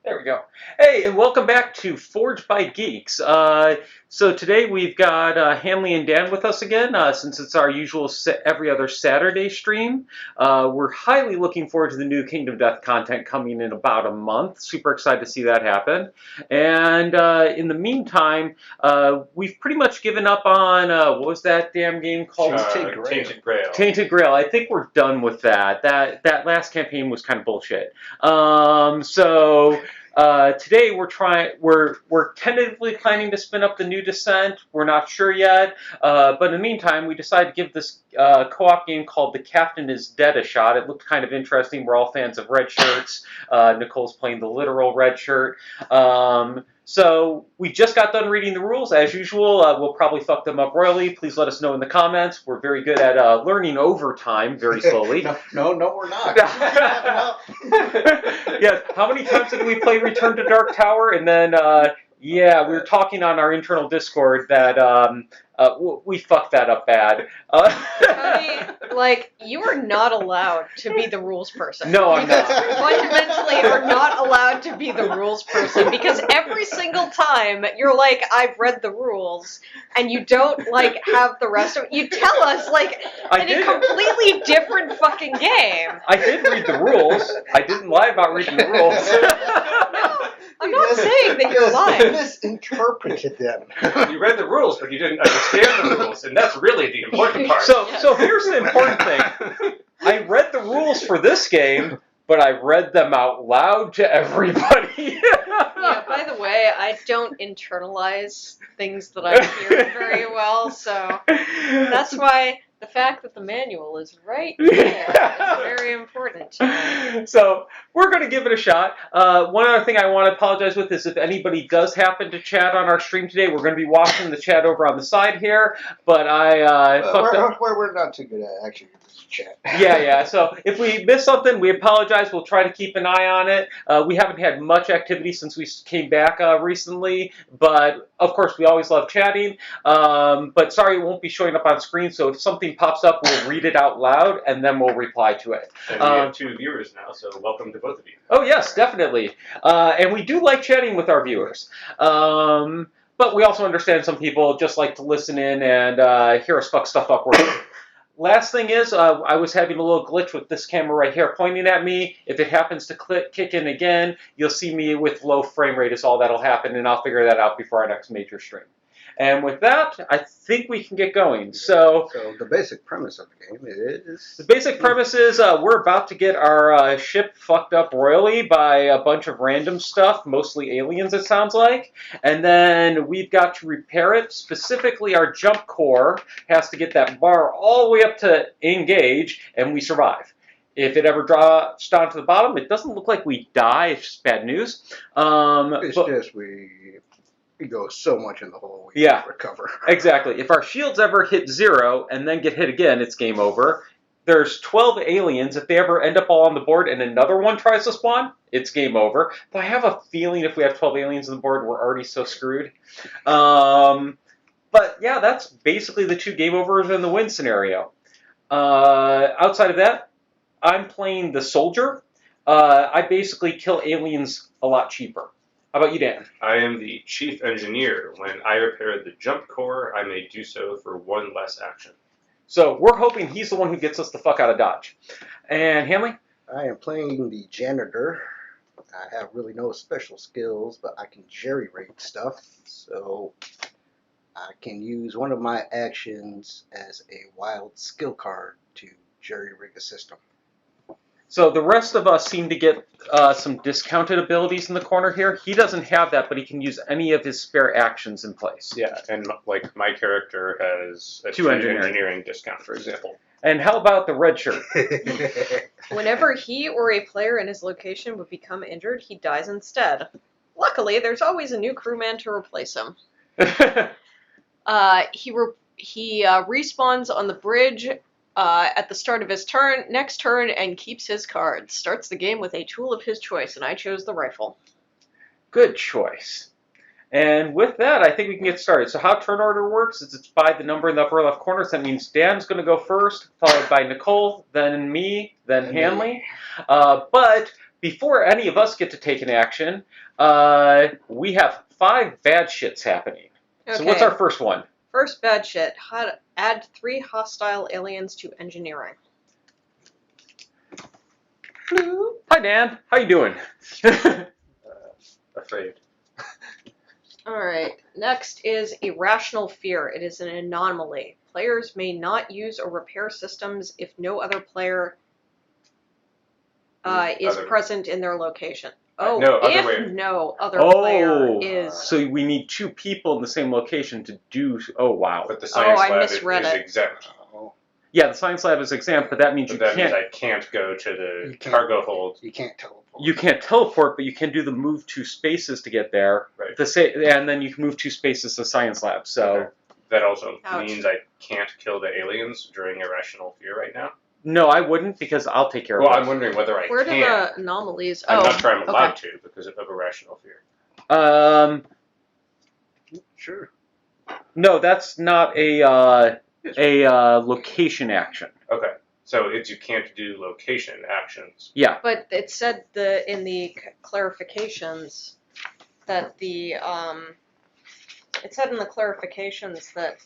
There we go. Hey, and welcome back to Forged by Geeks. So today we've got Hanley and Dan with us again, since it's our usual every other Saturday stream. We're highly looking forward to the new Kingdom Death content coming in about a month. Super excited to see that happen. And in the meantime, we've pretty much given up on, what was that damn game called? Tainted Grail. Tainted Grail. I think we're done with that. That last campaign was kind of bullshit. Today we're tentatively planning to spin up the New Descent. We're not sure yet, but in the meantime, we decided to give this co-op game called The Captain is Dead a shot. It looked kind of interesting. We're all fans of red shirts. Nicole's playing the literal red shirt. So we just got done reading the rules. As usual, we'll probably fuck them up royally. Please let us know in the comments. We're very good at learning over time, very slowly. No, we're not. Yeah, how many times did we play Return to Dark Tower? And then, we were talking on our internal Discord that we fucked that up bad. Honey, you are not allowed to be the rules person. No, I'm not. You fundamentally are not allowed to be the rules person because every single time you're like, I've read the rules, and you don't, have the rest of it. You tell us, a completely different fucking game. I did read the rules. I didn't lie about reading the rules. No, I'm not saying that you're lying. You misinterpreted them. You read the rules, but you didn't understand the rules, and that's really the important part. So here's the important thing. I read the rules for this game, but I read them out loud to everybody. Yeah, by the way, I don't internalize things that I hear very well, so that's why the fact that the manual is right there is very important to me. So we're going to give it a shot. One other thing I want to apologize with is if anybody does happen to chat on our stream today, we're going to be watching the chat over on the side here, but we're not too good at actually chat. Yeah. So if we miss something, we apologize. We'll try to keep an eye on it. We haven't had much activity since we came back recently, but of course we always love chatting. But sorry, it won't be showing up on screen. So if something pops up, we'll read it out loud and then we'll reply to it. And we have 2 viewers now, so welcome to both of you. Oh yes, definitely. And we do like chatting with our viewers. But we also understand some people just like to listen in and hear us fuck stuff up. Last thing is, I was having a little glitch with this camera right here pointing at me. If it happens to kick in again, you'll see me with low frame rate is all that'll happen, and I'll figure that out before our next major stream. And with that, I think we can get going. So the basic premise of the game is... The basic premise is we're about to get our ship fucked up royally by a bunch of random stuff, mostly aliens it sounds like. And then we've got to repair it. Specifically, our jump core has to get that bar all the way up to engage, and we survive. If it ever drops down to the bottom, it doesn't look like we die. It's just bad news. We go so much in the hole, we can't recover. Exactly. If our shields ever hit 0 and then get hit again, it's game over. There's 12 aliens. If they ever end up all on the board and another one tries to spawn, it's game over. But I have a feeling if we have 12 aliens on the board, we're already so screwed. But yeah, that's basically the 2 game overs and the win scenario. Outside of that, I'm playing the soldier. I basically kill aliens a lot cheaper. How about you, Dan? I am the chief engineer. When I repair the jump core, I may do so for 1 less action. So we're hoping he's the one who gets us the fuck out of Dodge. And Hanley? I am playing the janitor. I have really no special skills, but I can jerry-rig stuff. So I can use one of my actions as a wild skill card to jerry-rig a system. So the rest of us seem to get some discounted abilities in the corner here. He doesn't have that, but he can use any of his spare actions in place. Yeah, and my character has a 2 engineering discount, for example. And how about the red shirt? Whenever he or a player in his location would become injured, he dies instead. Luckily, there's always a new crewman to replace him. He respawns on the bridge at the start of his next turn, and keeps his cards. Starts the game with a tool of his choice, and I chose the rifle. Good choice. And with that, I think we can get started. So how turn order works is it's by the number in the upper left corner. So that means Dan's going to go first, followed by Nicole, then me, then Hanley. But before any of us get to take an action, we have 5 bad shits happening. So what's our first one? First bad shit. How to add 3 hostile aliens to engineering. Hi, Dan. How you doing? Afraid. Alright, next is irrational fear. It is an anomaly. Players may not use or repair systems if no other player is present in their location. Oh, no other if way. no other player is... So we need 2 people in the same location to do... Oh, wow. But the science I lab is misread it. exempt. Yeah, the science lab is exempt, but that means But that means can't... I can't go to the You can't. cargo hold. You can't teleport. You can't teleport, but you can do the move 2 spaces to get there. Right. And then you can move 2 spaces to science lab. So Okay. That also Ouch. means I can't kill the aliens during irrational fear right now. no, I wouldn't because I'll take care Well, of it. I'm wondering whether I Where do can. the anomalies... I'm oh, not sure I'm allowed okay. to because of irrational fear. Sure. No, that's not a location action. Okay. So it's you can't do location actions. Yeah. But it said in the clarifications that the it said in the clarifications that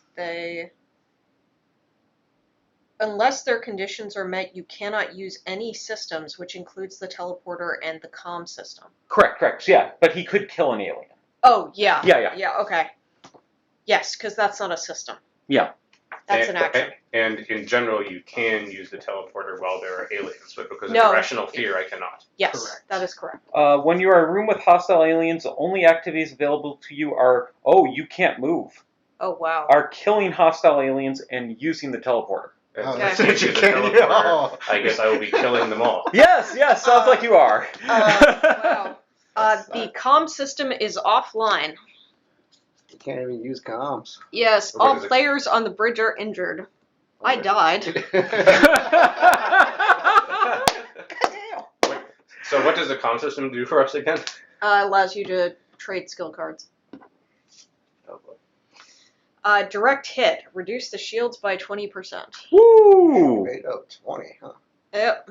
unless their conditions are met, you cannot use any systems, which includes the teleporter and the comm system. Correct. Yeah, but he could kill an alien. Oh yeah. Yeah. Yeah. Okay. Yes, because that's not a system. Yeah. That's an action. And in general, you can use the teleporter while there are aliens, but because of No. irrational fear, I cannot. Yes, Correct. that is correct. When you are in a room with hostile aliens, the only activities available to you are, you can't move, Oh wow. are killing hostile aliens and using the teleporter. Oh, Since Okay. I use the teleporter, I guess I will be killing them all. Yes, sounds like you are. Wow. The comm system is offline. You can't even use comms. Yes, What all is it? players on the bridge are injured. I died. So what does the comm system do for us again? Allows you to trade skill cards. Oh, boy. Direct hit. Reduce the shields by 20%. Woo! Straight up 20, huh? Yep.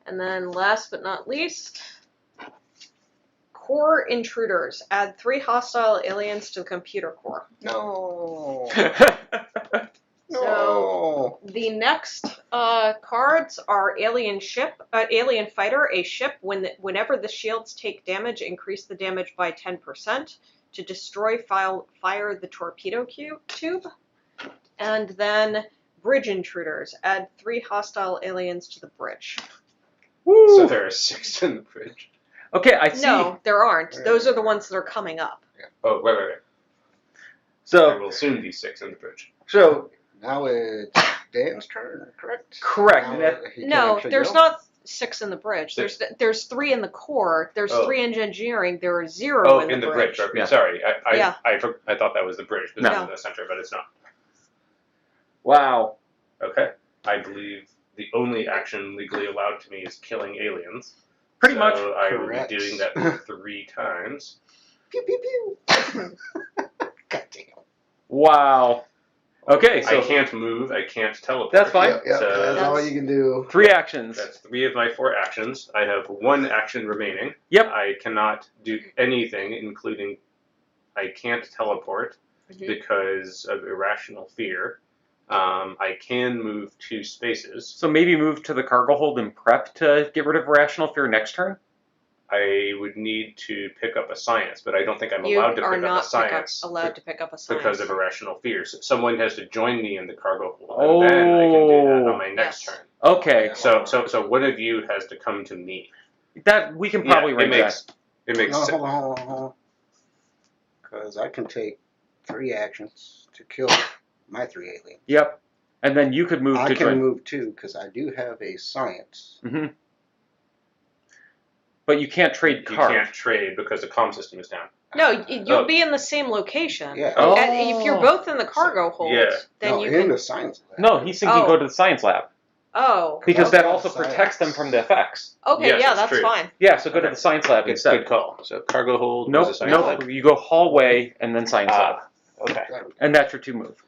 And then last but not least, core intruders. Add 3 hostile aliens to the computer core. No. So No. the next cards are alien fighter, a ship. Whenever the shields take damage, increase the damage by 10%. To destroy, fire the torpedo tube. And then bridge intruders. Add 3 hostile aliens to the bridge. Woo! So there are 6 in the bridge. Okay, I see. No, there aren't. Those are the ones that are coming up. Oh, wait. There So, will soon be 6 in the bridge. Now it's Dan's turn, correct? correct. Now That- he can No, actually there's go. not 6 in the bridge. Six. There's 3 in the core. There's Oh. 3 in engineering. There are 0 Oh, in the bridge. Right. Yeah. Sorry, Yeah. I thought that was the bridge. This No. is the center, but it's not. wow. Okay. I believe the only action legally allowed to me is killing aliens. Pretty so much. I will Correct. be doing that 3 times. Pew, pew, pew. God damn. Wow. Okay, so I can't move. I can't teleport. That's fine. Yep, So that's all you can do. 3 actions. That's 3 of my 4 actions. I have 1 action remaining. Yep. I cannot do anything, including I can't teleport Mhm. because of irrational fear. I can move 2 spaces. So maybe move to the cargo hold and prep to get rid of rational fear next turn? I would need to pick up a science, but I don't think I'm You allowed to are pick up a not science allowed to pick up a science. because of irrational fear. So someone has to join me in the cargo hold, and then I can do that on my next Yes. turn. Okay. So one of you has to come to me. That we can probably it range makes that. it makes No, sense. hold on. Because I can take 3 actions to kill my 3 aliens. Yep. And then you could move I to can join. move 2 because I do have a science. hmm But you can't trade You cards. can't trade because the comm system is down. No, you'll Oh. be in the same location. Yeah. Oh. If you're both in the cargo hold, Yeah. then No, you in can. the science lab. No, he's thinking Oh. go to the science lab. Oh. Because that Okay. also protects them from the effects. Okay, Yes, yeah, that's that's true. fine. Yeah, so go to Okay. the science lab Good instead. call. So cargo hold. Nope, was a science lab? You go hallway and then science lab. Okay. There we go. And that's your 2 move.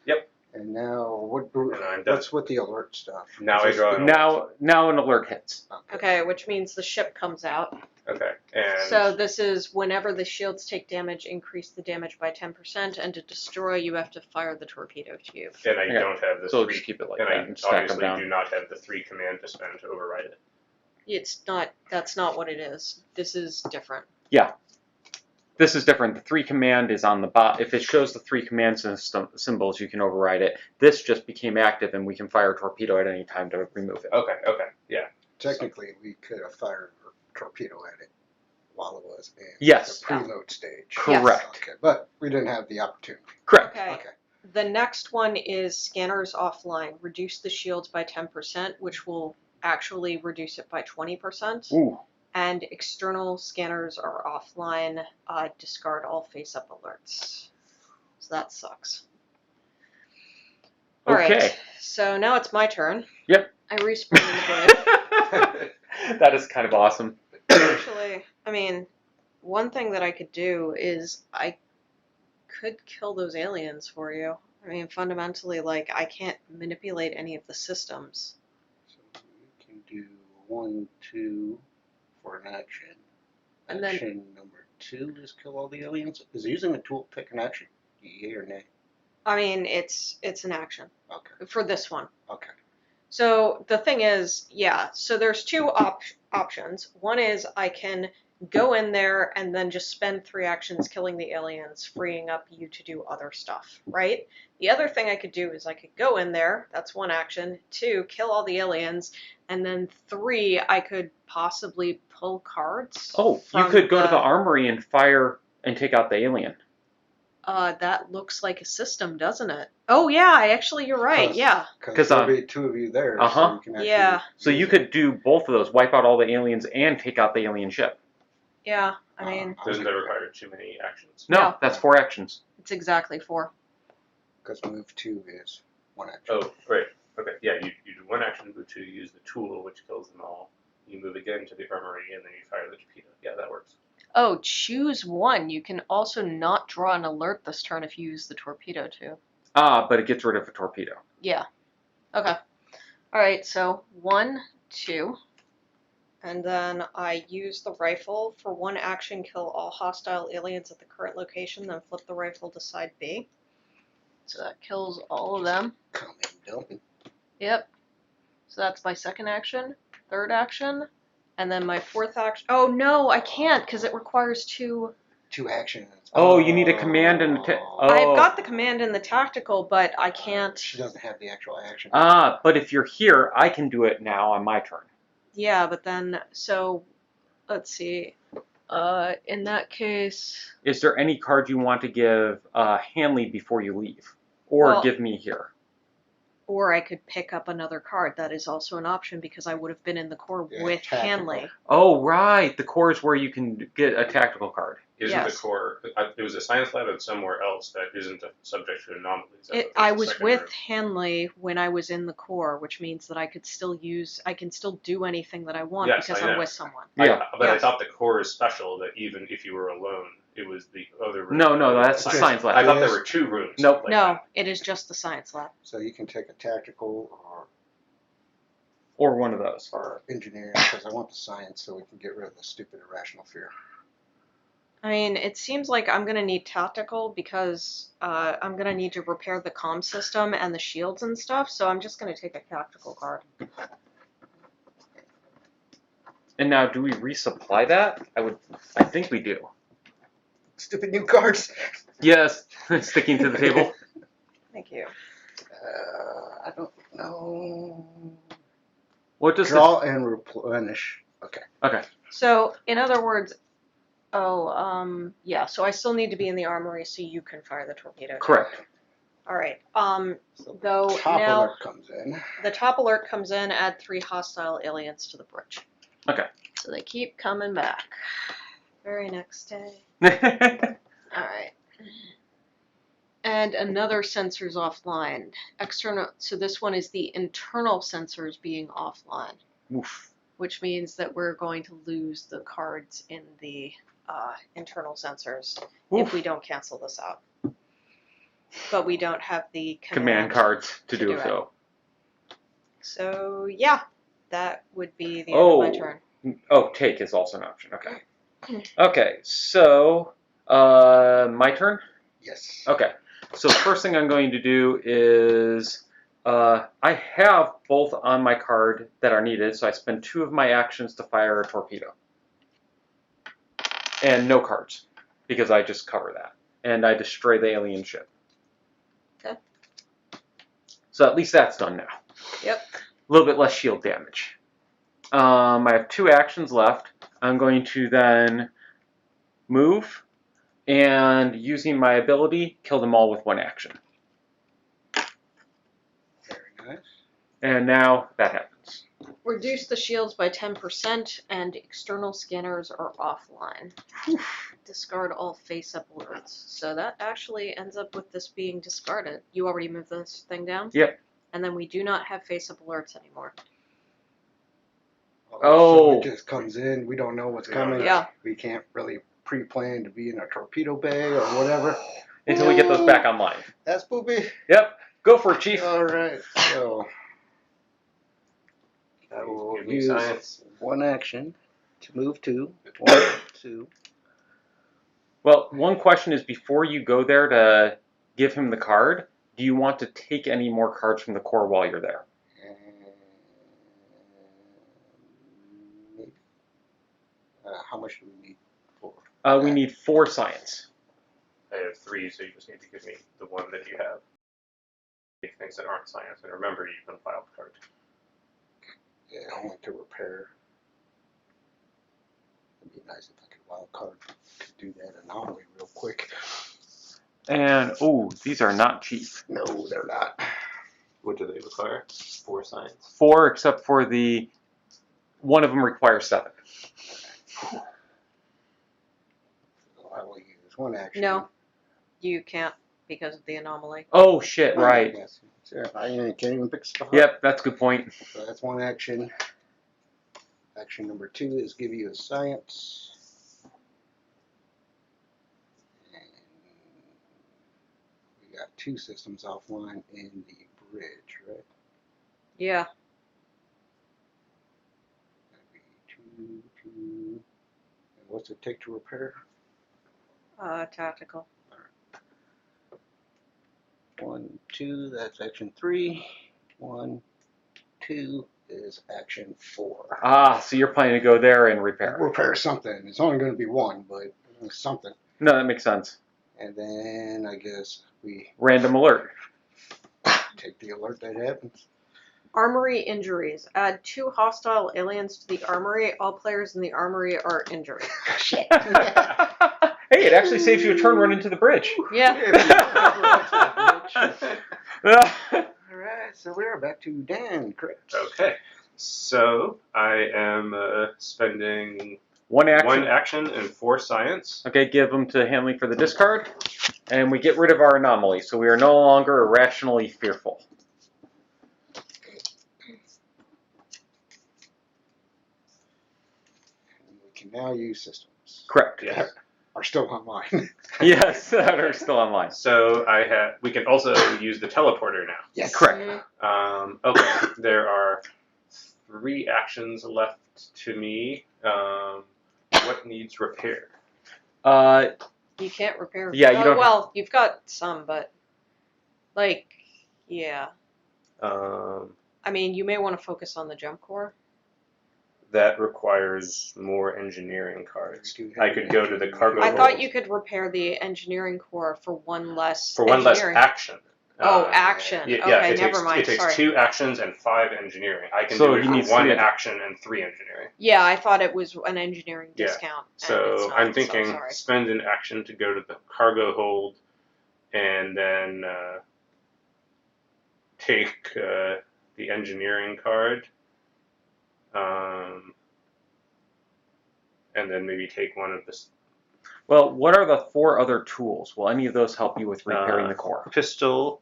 And now, I'm done. what's with the alert stuff? Now I draw an Now an alert hits. Okay, which means the ship comes out. Okay, and So this is whenever the shields take damage, increase the damage by 10%, and to destroy, you have to fire the torpedo tube. and I Okay. don't have the So three, just keep it like and that I and stack them obviously down. do not have the 3 command to spend to override it. It's not. That's not what it is. This is different. This is different. The 3 command is on the bot. If it shows the 3 command symbols, you can override it. This just became active, and we can fire a torpedo at any time to remove it. Okay, yeah. Technically, we could have fired a torpedo at it while it was in Yes. the preload stage. Correct. Okay, but we didn't have the opportunity. Correct. Okay. Okay. The next one is scanners offline. Reduce the shields by 10%, which will actually reduce it by 20%. Ooh. And external scanners are offline. Discard all face-up alerts. So that sucks. All Okay. right. So now it's my turn. Yep. I respawn in the bridge. That is kind of awesome. Actually, I mean, one thing that I could do is I could kill those aliens for you. I mean, fundamentally, like, I can't manipulate any of the systems. So we can do 1, 2 for an action. And then- Action number 2 is kill all the aliens. Is using a tool pick an action? Yay or nay? I mean, it's an action Okay. for this one. Okay. So the thing is, yeah, so there's 2 options. One is I can go in there and then just spend 3 actions killing the aliens, freeing up you to do other stuff, right? The other thing I could do is I could go in there, that's 1 action, 2, kill all the aliens, and then 3, I could possibly pull cards. Oh, you from could go to the armory and fire and take out the alien. That looks like a system, doesn't it? Oh yeah, actually you're right, Plus- yeah. Because there'll be 2 of you there. Uh-huh. So you can actually Yeah. So you could do both of those, wipe out all the aliens and take out the alien ship. Yeah, I mean, Doesn't that require too many actions? No, No. that's 4 actions. it's exactly 4. Because move 2 is 1 action. Oh, right. Okay, yeah, you do 1 action, move 2, you use the tool, which kills them all. You move again to the armory, and then you fire the torpedo. Yeah, that works. Oh, choose 1. You can also not draw an alert this turn if you use the torpedo too. Ah, but it gets rid of a torpedo. Yeah. Okay. Alright, so 1, 2. And then I use the rifle for 1 action, kill all hostile aliens at the current location, then flip the rifle to side B. So that kills all of them. Coming, dumping. Yep. So that's my 2nd action, 3rd action, and then my 4th action. Oh no, I can't because it requires 2. 2 actions. Oh, you need a command and I've got the command and the tactical, but I can't. She doesn't have the actual action. Ah, but if you're here, I can do it now on my turn. Yeah, but then, so, let's see. In that case, Is there any card you want to give Hanley before you leave? Or Well- give me here? or I could pick up another card. That is also an option because I would have been in the core Yeah, with tactical. Hanley. Oh, right. The core is where you can get a tactical card. Isn't Yes. the core... There was a science lab and somewhere else that isn't subject to anomalies. I was with Hanley when I was in the core, which means that I can still do anything that I want Yes, because I I'm know. with someone. Yeah. But I Yes. thought the core is special, that even if you were alone, it was the other room. No, that's the Just- science I lab. thought there were 2 rooms. Nope. like No, that. it is just the science lab. So you can take a tactical Or one of those. or engineering, because I want the science so we can get rid of the stupid irrational fear. I mean, it seems like I'm going to need tactical because I'm going to need to repair the comm system and the shields and stuff, so I'm just going to take a tactical card. And now, do we resupply that? I think we do. Stupid new cards! Yes, sticking to the table. Thank you. I don't know. What does Draw and replenish. Okay. So, in other words, yeah, so I still need to be in the armory so you can fire the torpedo. Correct. Alright, So though top now alert comes in. the top alert comes in, add 3 hostile aliens to the bridge. Okay. So they keep coming back. Very next day. Alright. And another sensor's offline. External, so this one is the internal sensors being offline, Oof. which means that we're going to lose the cards in the internal sensors if Oof. we don't cancel this out. but we don't have the command cards to do it. so. So yeah, that would be the end of my turn. Oh, take is also an option. Okay. Okay, so my turn? Yes. Okay. So the first thing I'm going to do is I have both on my card that are needed, so I spend 2 of my actions to fire a torpedo. And no cards, because I just cover that. And I destroy the alien ship. Okay. So at least that's done now. Yep. A little bit less shield damage. I have 2 actions left. I'm going to then move, and using my ability, kill them all with 1 action. Very nice. And now that happens. Reduce the shields by 10%, and external scanners are offline. Discard all face-up alerts. So that actually ends up with this being discarded. You already moved this thing down? Yep. And then we do not have face-up alerts anymore. Oh. So it just comes in. We don't know what's coming. Yeah. We can't really pre-plan to be in a torpedo bay or whatever. Until we get those back online. That's poopy. Yep. Go for it, Chief. All right. So I will Give me use science. 1 action to move 2. 1, 2. Well, one question is, before you go there to give him the card, do you want to take any more cards from the core while you're there? Maybe. How much do we need for? We need 4 science. I have 3, so you just need to give me the 1 that you have. Take things that aren't science, and remember you can file the card. Yeah, only to repair. It'd be nice if I could wild card to do that anomaly real quick. And, oh, these are not cheap. No, they're not. What do they require? 4 science. 4, except for the... One of them requires 7. So I will use 1 action. No, you can't because of the anomaly. Oh, shit, right. Yes. Sure. I can't even pick stuff up. Yep, that's a good point. So that's 1 action. Action number 2 is give you a science. And we got 2 systems offline in the bridge, right? Yeah. That'd be 2, 2. And what's it take to repair? Tactical. 1, 2, that's action 3. 1, 2 is action 4. Ah, so you're planning to go there and repair. Repair something. It's only going to be 1, but something. No, that makes sense. And then I guess we Random alert. take the alert that happens. Armory injuries. Add 2 hostile aliens to the armory. All players in the armory are injured. Shit. Hey, it actually saves you a turn run into the bridge. Yeah. Alright, so we're back to Dan, correct? Okay. So I am spending 1 action. 1 action and 4 science. Okay, give them to Hanley for the discard. And we get rid of our anomaly, so we are no longer irrationally fearful. And we can now use systems. Correct. Yes. Are still online. Yes, that are still online. So we can also use the teleporter now. Yes. Correct. Okay. There are 3 actions left to me. What needs repair? You can't repair. Yeah, you don't- Well, you've got some, but yeah. I mean, you may want to focus on the jump core. That requires more engineering cards. I could go to the cargo I hold thought you could repair the engineering core for 1 less. for 1 less engineering. action. Oh, action. Yeah, Okay, it never takes, mind. It takes Sorry. 2 actions and 5 engineering. I can So do it he needs for 1 3 action and 3 engineering. Yeah, I thought it was an engineering Yeah. discount. and it's So not, I'm thinking sorry. spend an action to go to the cargo hold, and then take the engineering card, and then maybe take one of the Well, what are the 4 other tools? Will any of those help you with repairing the core? pistol,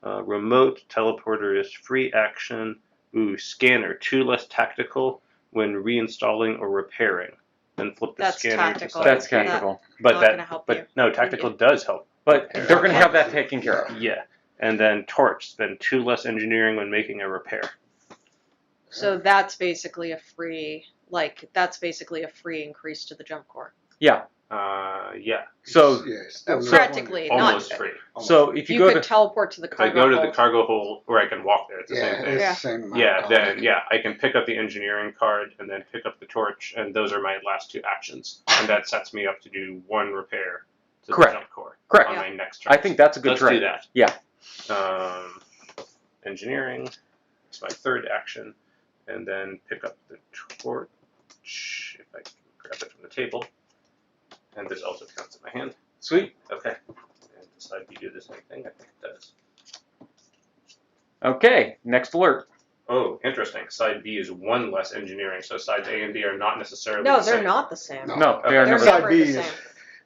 remote teleporter is free action. Ooh, scanner 2 less tactical when reinstalling or repairing. Then flip the That's scanner tactical. to side That's B. tactical. But Not that, gonna help but you. no, tactical does help. But they're going to have that taken care of. Yeah. And then torch, spend 2 less engineering when making a repair. So that's basically a free, increase to the jump core. Yeah. Yeah. So Yeah, still need Practically, one. not Almost free. So if you you go could to teleport to the If I cargo go to the hold. cargo hold where I can walk there, it's the same Yeah, thing. it's Yeah. the same amount. Yeah, of then time. yeah, I can pick up the engineering card and then pick up the torch, and those are my last 2 actions, and that sets me up to do 1 repair to Correct. the jump core Correct. on Yeah. my next turn. I think that's a good Let's trade. do that. Yeah. Engineering. It's my 3rd action, and then pick up the torch if I can grab it from the table, and this also counts in my hand. Sweet. Okay. And decide you do the same thing. I think it does. Okay. Next alert. Oh, interesting. Side B is 1 less engineering, so sides A and B are not necessarily No, the they're same. not the same. No. No, they are They're never. Side never B the is- same.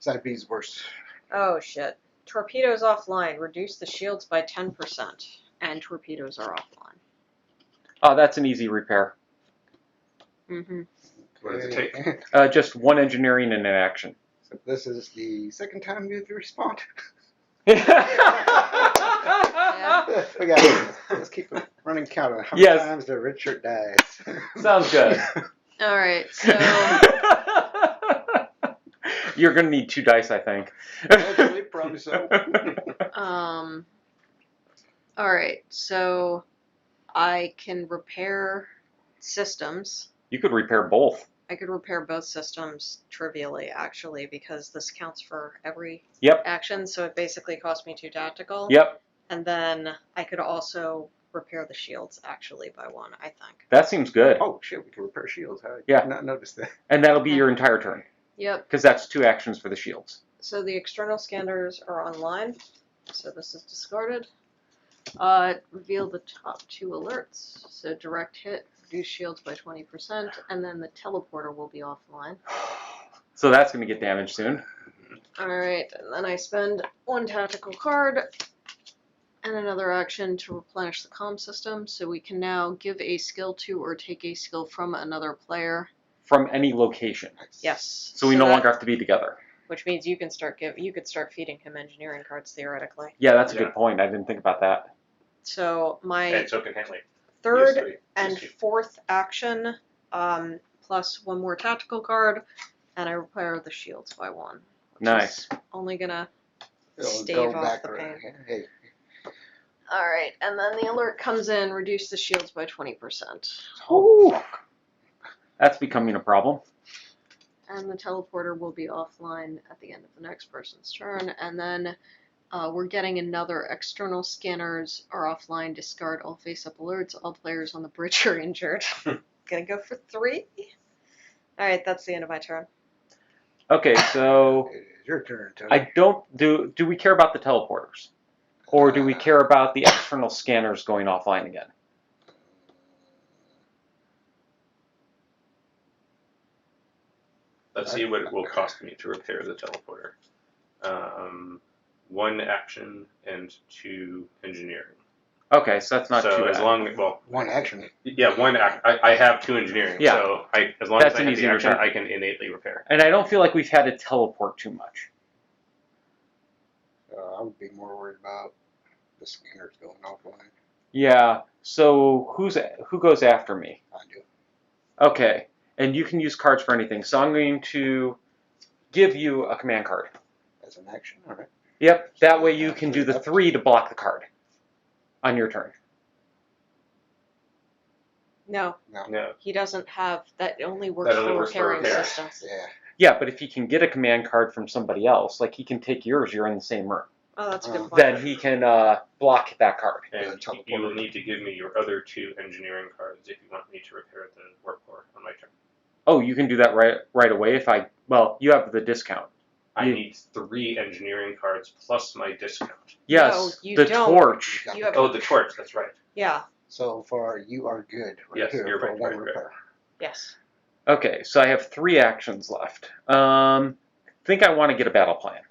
Side B is worse. Oh shit. Torpedoes offline. Reduce the shields by 10%. And torpedoes are offline. Oh, that's an easy repair. Mm-hmm. What does it take? Just 1 engineering and an action. So this is the second time you've respawned. We got. Let's keep a running count on how many Yes. times the Richard dies. Sounds good. Alright, so You're gonna need 2 dice, I think. Actually, probably so. alright, so I can repair systems. You could repair both. I could repair both systems trivially, actually, because this counts for every Yep. action, so it basically cost me 2 tactical. Yep. And then I could also repair the shields, actually, by 1, I think. That seems good. Oh shit, we can repair shields. I Yeah. did not notice that. And that'll be your entire turn, Yep, because that's 2 actions for the shields. so the external scanners are online, so this is discarded. Reveal the top 2 alerts, so direct hit, reduce shields by 20%, and then the teleporter will be offline. So that's gonna get damaged soon. Alright, and then I spend 1 tactical card and another action to replenish the comm system, so we can now give a skill to or take a skill from another player. From any location. Yes. So we no that- longer have to be together. Which means you could start feeding him engineering cards theoretically. Yeah, that's a Yeah. good point. I didn't think about that. So my And so can Henley. third Use 3. and Use 2. 4th action, plus 1 more tactical card, and I repair the shields by 1. Which Nice. is only gonna It'll stave go off back the around. pain. Hey, Alright, and then the alert comes in, reduce the shields by 20%. Ooh. That's becoming a problem. And the teleporter will be offline at the end of the next person's turn, and then we're getting another external scanners are offline, discard all face-up alerts, all players on the bridge are injured. Gonna go for 3. Alright, that's the end of my turn. Okay, so it is your turn, Tony. I don't do we care about the teleporters? Or do we care about the external scanners going offline again? Let's see what it will cost me to repair the teleporter. 1 action and 2 engineering. Okay, so that's not so too as bad. long well, One action. yeah, 1 act. I have 2 engineering. Yeah. So as long That's as I an have easy the action, repair. I can innately repair. And I don't feel like we've had to teleport too much. I would be more worried about the scanners going offline. Yeah. So who goes after me? I do. Okay. And you can use cards for anything. So I'm going to give you a command card. As an action, all right. Yep. That way you can do the 3 to block the card on your turn. No, No. he doesn't have that. It only works That only for works for repairing repair. systems. Yeah. Yeah, but if he can get a command card from somebody else, like he can take yours, you're in the same room. Oh, that's a good point. Then he can block that card. And The teleporter. you will need to give me your other 2 engineering cards if you want me to repair the warp core on my turn. Oh, you can do that right away if you have the discount. I You- need 3 engineering cards plus my discount. Yes, No, you the don't. torch. You have- Oh, the torch. That's right. Yeah. So far, you are good right Yes, here you're for right, one right, right. repair. Yes. Okay, so I have 3 actions left. Think I want to get a battle plan.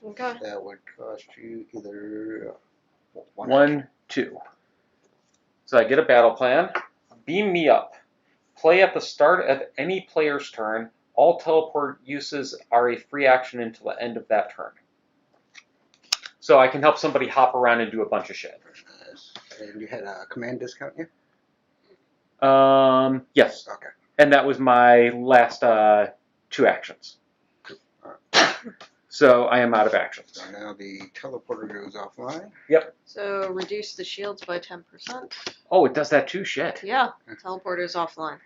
Okay. That would cost you either 1, 2. So I get a battle plan. Beam me up. Play at the start of any player's turn. All teleport uses are a free action until the end of that turn. So I can help somebody hop around and do a bunch of shit. Nice. And you had a command discount, yeah? Yes. Okay. And that was my last 2 actions. Alright. So I am out of actions. So now the teleporter goes offline. So reduce the shields by 10%. Oh, it does that too? Shit. Yeah, teleporter's offline.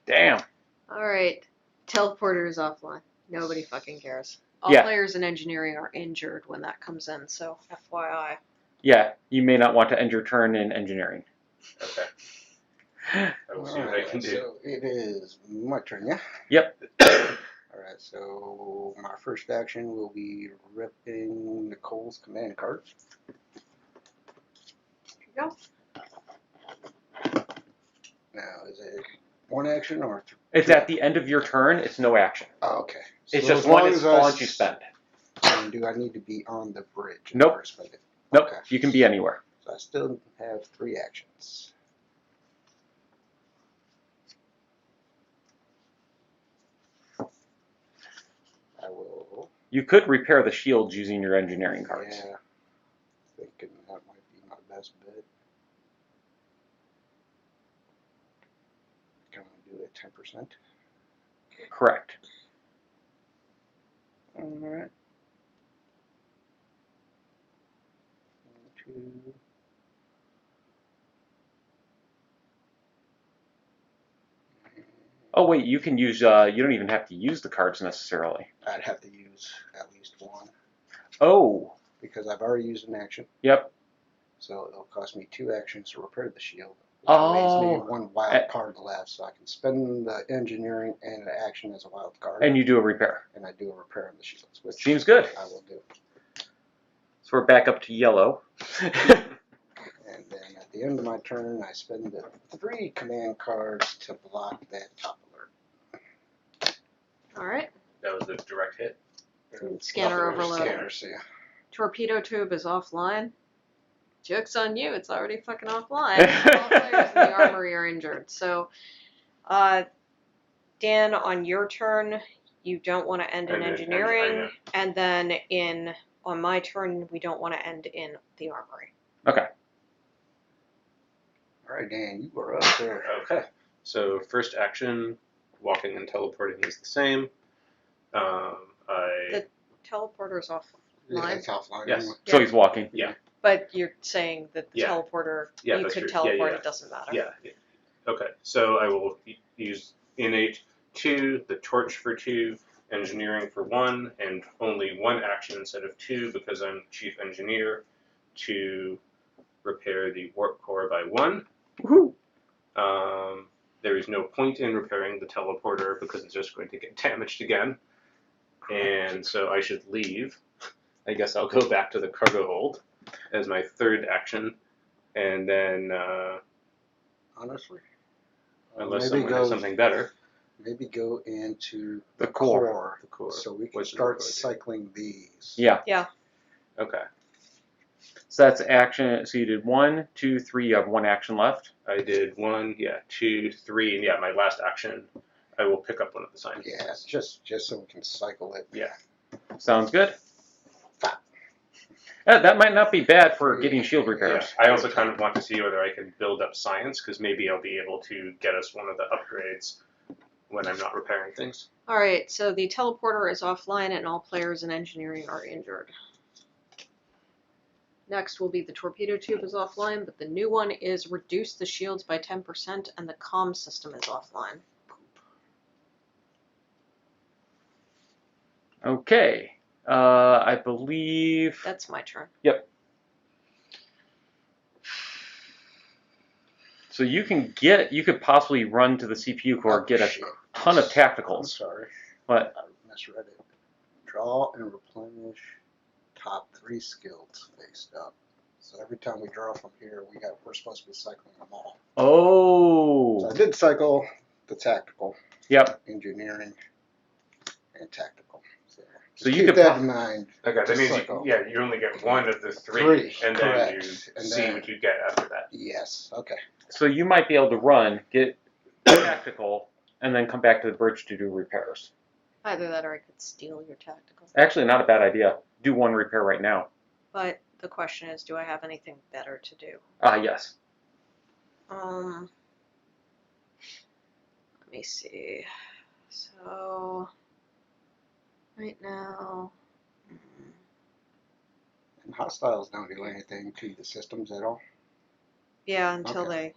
Damn. Alright, teleporter is offline. Nobody fucking cares. All Yeah. players in engineering are injured when that comes in, so FYI. Yeah, you may not want to end your turn in engineering. Okay. I will see what I can do. So it is my turn, yeah? Yep. Alright, so my first action will be ripping Nicole's command card. Here you go. Now, is it one action or two? It's at the end of your turn. It's no action. Oh, okay. It's So just as long one as once you spend. And do I need to be on the bridge? in Nope. order to spend it? Nope. Okay. You can be anywhere. So I still have 3 actions. I will. You could repair the shields using your engineering cards. Yeah. Thinking that might be my best bet. Can we do it 10%? Correct. Alright. 1, 2. Oh wait, you can use. You don't even have to use the cards necessarily. I'd have to use at least 1 Oh. because I've already used an action. Yep. So it'll cost me 2 actions to repair the shield. Which leaves me Oh. 1 wild card left, so I can spend the engineering and an action as a wild card. And you do a repair. And I do a repair on the shields, which Seems good. I will do. So we're back up to yellow. And then at the end of my turn, I spend the 3 command cards to block that top alert. Alright, That was the direct hit. scanner overload. Scanners, yeah. Torpedo tube is offline. Joke's on you, it's already fucking offline. All players in the armory are injured. So, Dan, on your turn, you don't want to end in And then- engineering, and then on my turn, we don't want to end in the armory. Okay. Alright, Dan, you are up there. Okay. So first action, walking and teleporting is the same. The teleporter's offline, Yeah, it's offline. Yes. anyway. So he's walking. but you're saying that the Yeah. teleporter, Yeah, you that's could true. teleport, Yeah. it doesn't matter. Yeah. Okay. So I will use innate 2, the torch for 2, engineering for 1, and only 1 action instead of 2 because I'm chief engineer to repair the warp core by 1. Woohoo! There is no point in repairing the teleporter because it's just going to get damaged again. And so I should leave. I guess I'll go back to the cargo hold as my 3rd action. And then, Honestly. unless maybe someone has something better, Maybe go into The core. the core. so we can What's the start core do? cycling these. Yeah. Okay. So that's action. So you did 1, 2, 3. You have 1 action left. I did 1, 2, 3, and my last action, I will pick up one of the signs. Yeah, just so we can cycle it. Yeah. Sounds good. That might not be bad for getting shield Yeah. repairs. I also kind of want to see whether I can build up science, because maybe I'll be able to get us one of the upgrades when I'm not repairing things. Alright, so the teleporter is offline and all players in engineering are injured. Next will be the torpedo tube is offline, but the new one is reduce the shields by 10% and the comm system is offline. Okay. I believe. That's my turn. So you could possibly run to the CPU core, get a shit. ton of I'm tacticals. sorry. But I misread it. Draw and replenish top 3 skills faced up. So every time we draw from here, we're supposed to be cycling them all. So oh, I did cycle the tactical, yep. engineering, and tactical. So you keep could that in mind. Okay, that means Cycle. you only get one of the 3, 3, and then correct. you And see then- what you get after that. Yes. Okay. So you might be able to run, get tactical, and then come back to the bridge to do repairs. Either that or I could steal your tactical. Actually, not a bad idea. Do 1 repair right now. But the question is, do I have anything better to do? Yes. Let me see. So, right now, And hostiles don't do anything to the systems at all. yeah, until Okay.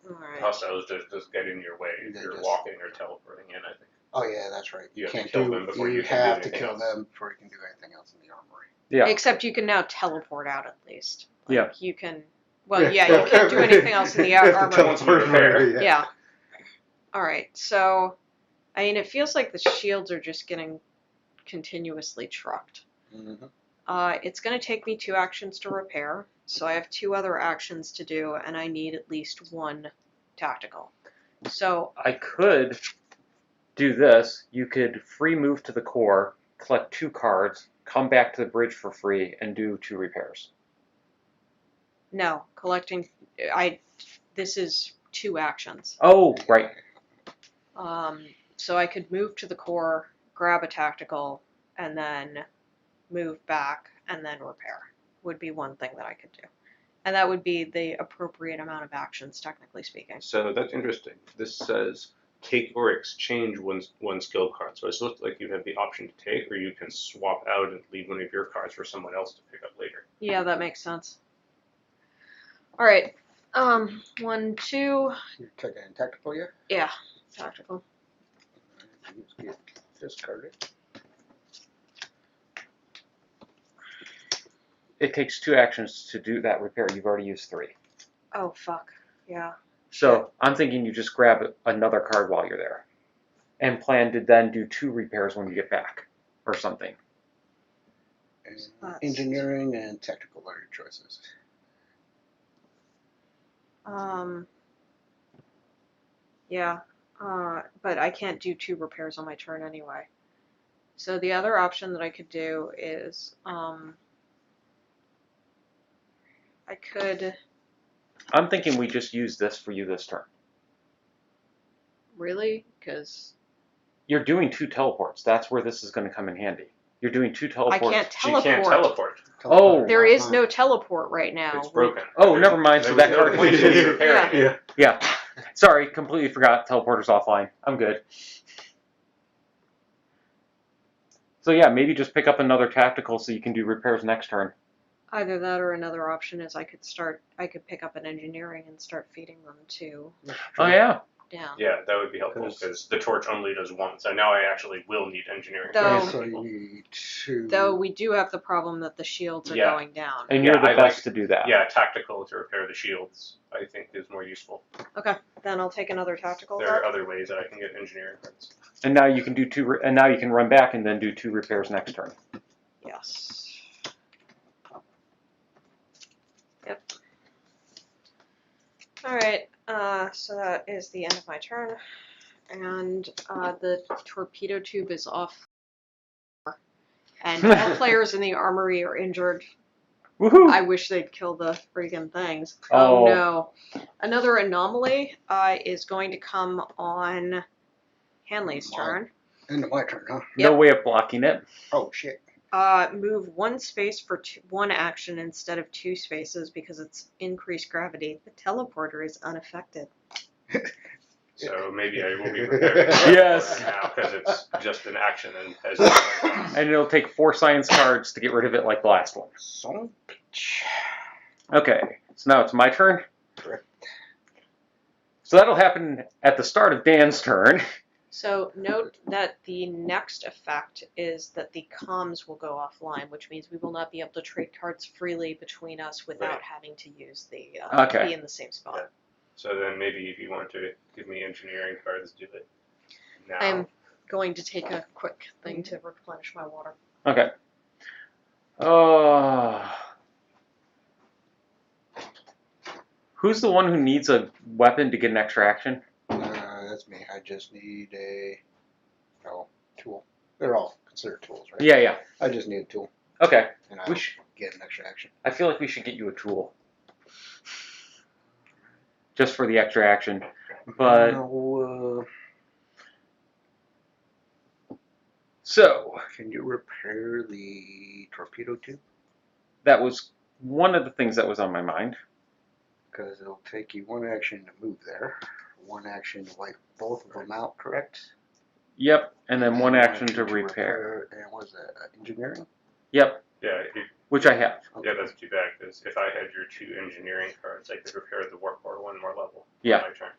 they. Alright. Hostiles just get in your way if They you're just- walking or teleporting in, I think. Oh yeah, that's right. You have to can't kill do. them before you you can do have to anything kill else. them before you can do anything else in the armory. Yeah. Except you can now teleport out at least. Like, Yeah. You can. Well, yeah, you can't do anything else in the If armory. teleport matter, Yeah. Alright, so, I mean, it feels like the shields are just getting continuously trucked. Mhm. It's going to take me 2 actions to repair, so I have 2 other actions to do, and I need at least 1 tactical. So, I could do this. You could free move to the core, collect 2 cards, come back to the bridge for free, and do 2 repairs. no, collecting. This is 2 actions. Oh, right. So I could move to the core, grab a tactical, and then move back, and then repair. Would be one thing that I could do. And that would be the appropriate amount of actions, technically speaking. So that's interesting. This says take or exchange one skill card. So it looks like you have the option to take, or you can swap out and leave one of your cards for someone else to pick up later. Yeah, that makes sense. Alright. 1, 2. You're taking a tactical, yeah? Yeah, tactical. Let's get discarded. It takes 2 actions to do that repair. You've already used 3. Oh, fuck. Yeah. So I'm thinking you just grab another card while you're there, and plan to then do 2 repairs when you get back, or something. And That's- engineering and tactical are your choices. Yeah. But I can't do 2 repairs on my turn anyway. So the other option that I could do is, I could. I'm thinking we just use this for you this turn. Really? Because You're doing 2 teleports. That's where this is going to come in handy. You're doing 2 I teleports. can't She can't teleport. teleport. Oh. There is no teleport right now. It's broken. Oh, never mind. So that card point can in be repairing it. Yeah. Sorry, completely forgot. Teleporter's offline. I'm good. So yeah, maybe just pick up another tactical so you can do repairs next turn. Either that or another option is I could pick up an engineering and start feeding them to Oh yeah. down. Yeah, that would be helpful Because- because the torch only does one. So now I actually will need engineering. Though- for So people. you need 2. Though we do have the problem that the shields are Yeah. going down. And you're Yeah, the I best like- to do that. Yeah, tactical to repair the shields, I think, is more useful. Then I'll take another tactical. There are card. other ways that I can get engineering cards. And now you can do 2. And now you can run back and then do 2 repairs next turn. Yes. Yep. Alright, so that is the end of my turn. And the torpedo tube is off. And all players in the armory are injured. Woohoo! I wish they'd kill the friggin' things. Oh. Oh no. Another anomaly is going to come on Hanley's turn. Into my turn, huh? No Yep. way of blocking it. Oh shit. Move 1 space for 1 action instead of 2 spaces because it's increased gravity. The teleporter is unaffected. So maybe I will be prepared Yes. now because it's just an action and has And it'll take 4 science cards to get rid of it like the last one. Son of a bitch. Okay, so now it's my turn. Correct. So that'll happen at the start of Dan's turn. So note that the next effect is that the comms will go offline, which means we will not be able to trade cards freely between us without Right. having to use the Okay. be in the same spot. So then maybe if you want to give me engineering cards, do it now. I'm going to take a quick thing to replenish my water. Okay. Who's the one who needs a weapon to get an extra action? That's me. I just need a tool. They're all considered tools, right? Yeah. I just need a tool, Okay. and We I should. get an extra action. I feel like we should get you a tool. Just for the extra action. But Now, So Can you repair the torpedo tube? that was one of the things that was on my mind. Because it'll take you one action to move there, one action to wipe both of them out, correct? Yep, and then one action to repair. And what is that, engineering? Yep, Yeah, which I have. yeah, that's too bad, because if I had your 2 engineering cards, I could repair the warp core 1 more level. Yeah. On my turn.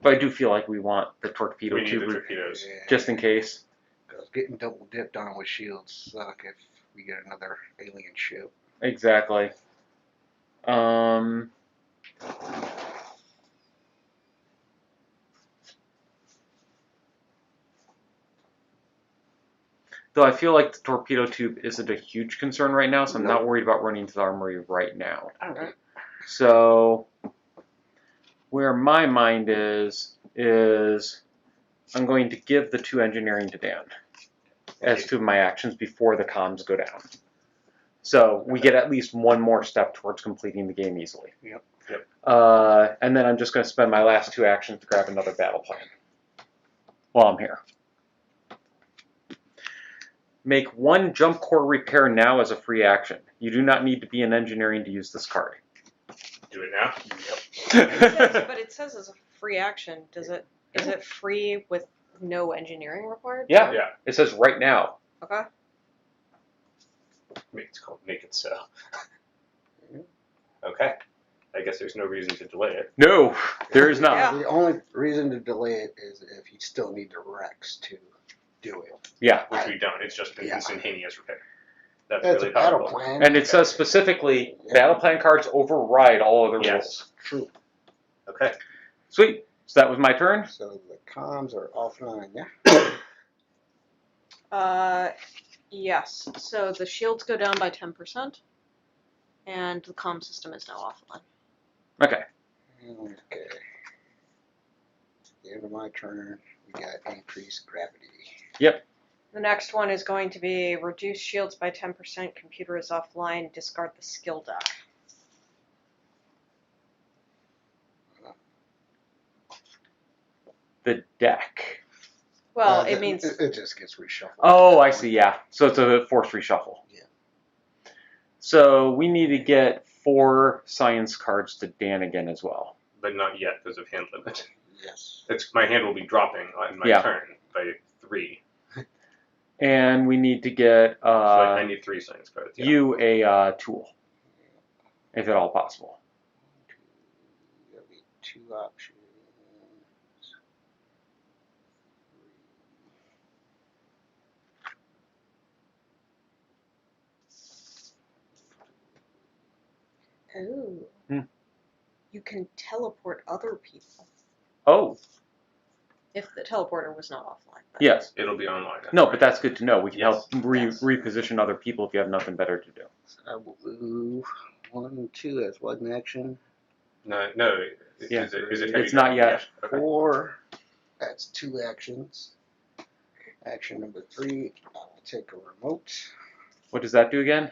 But I do feel like we want the torpedo We need the tube torpedoes. just in case. Because getting double dipped on with shields suck if we get another alien ship. Exactly. Though I feel like the torpedo tube isn't a huge concern right now, so I'm not worried about running to the armory right now. Alright. So where my mind is I'm going to give the 2 engineering to Dan as 2 of my actions before the comms go down. So we get at least one more step towards completing the game easily. Yep. And then I'm just going to spend my last 2 actions to grab another battle plan while I'm here. Make 1 jump core repair now as a free action. You do not need to be in engineering to use this card. Do it now? But it says it's a free action. Is it free with no engineering required? Yeah. Yeah. It says right now. Okay. It's called Make It So. Okay. I guess there's no reason to delay it. No, there is not. Yeah. The only reason to delay it is if you still need the Rex to do it. Yeah. Which we don't. It's just an Yeah. instantaneous repair. That's That's really a battle powerful. plan. And it says specifically, battle plan cards override all other Yes. rules. True. Okay. Sweet. So that was my turn. So the comms are offline, yeah? Yes. So the shields go down by 10%, and the comm system is now offline. Okay. Okay. At the end of my turn, we got increased gravity. Yep. The next one is going to be reduce shields by 10%, computer is offline, discard the skill die. The deck. Well, it means it just gets reshuffled. Oh, I see. Yeah. So it's a forced reshuffle. Yeah. So we need to get 4 science cards to Dan again as well. But not yet because of hand limit. Yes. My hand will be dropping on my Yeah. turn by 3. And we need to get So I need 3 science cards. Yeah. you a tool, if at all possible. There'll be 2 options. oh, Hmm. you can teleport other people Oh, if the teleporter was not offline. yes. It'll be online. No, but that's good to know. We can Yes. help reposition other people if you have nothing better to do. So I will move 1 and 2 as one action. No. Yeah. Is it It's not yet. Okay. 4, that's 2 actions. Action number 3, I will take a remote. What does that do again?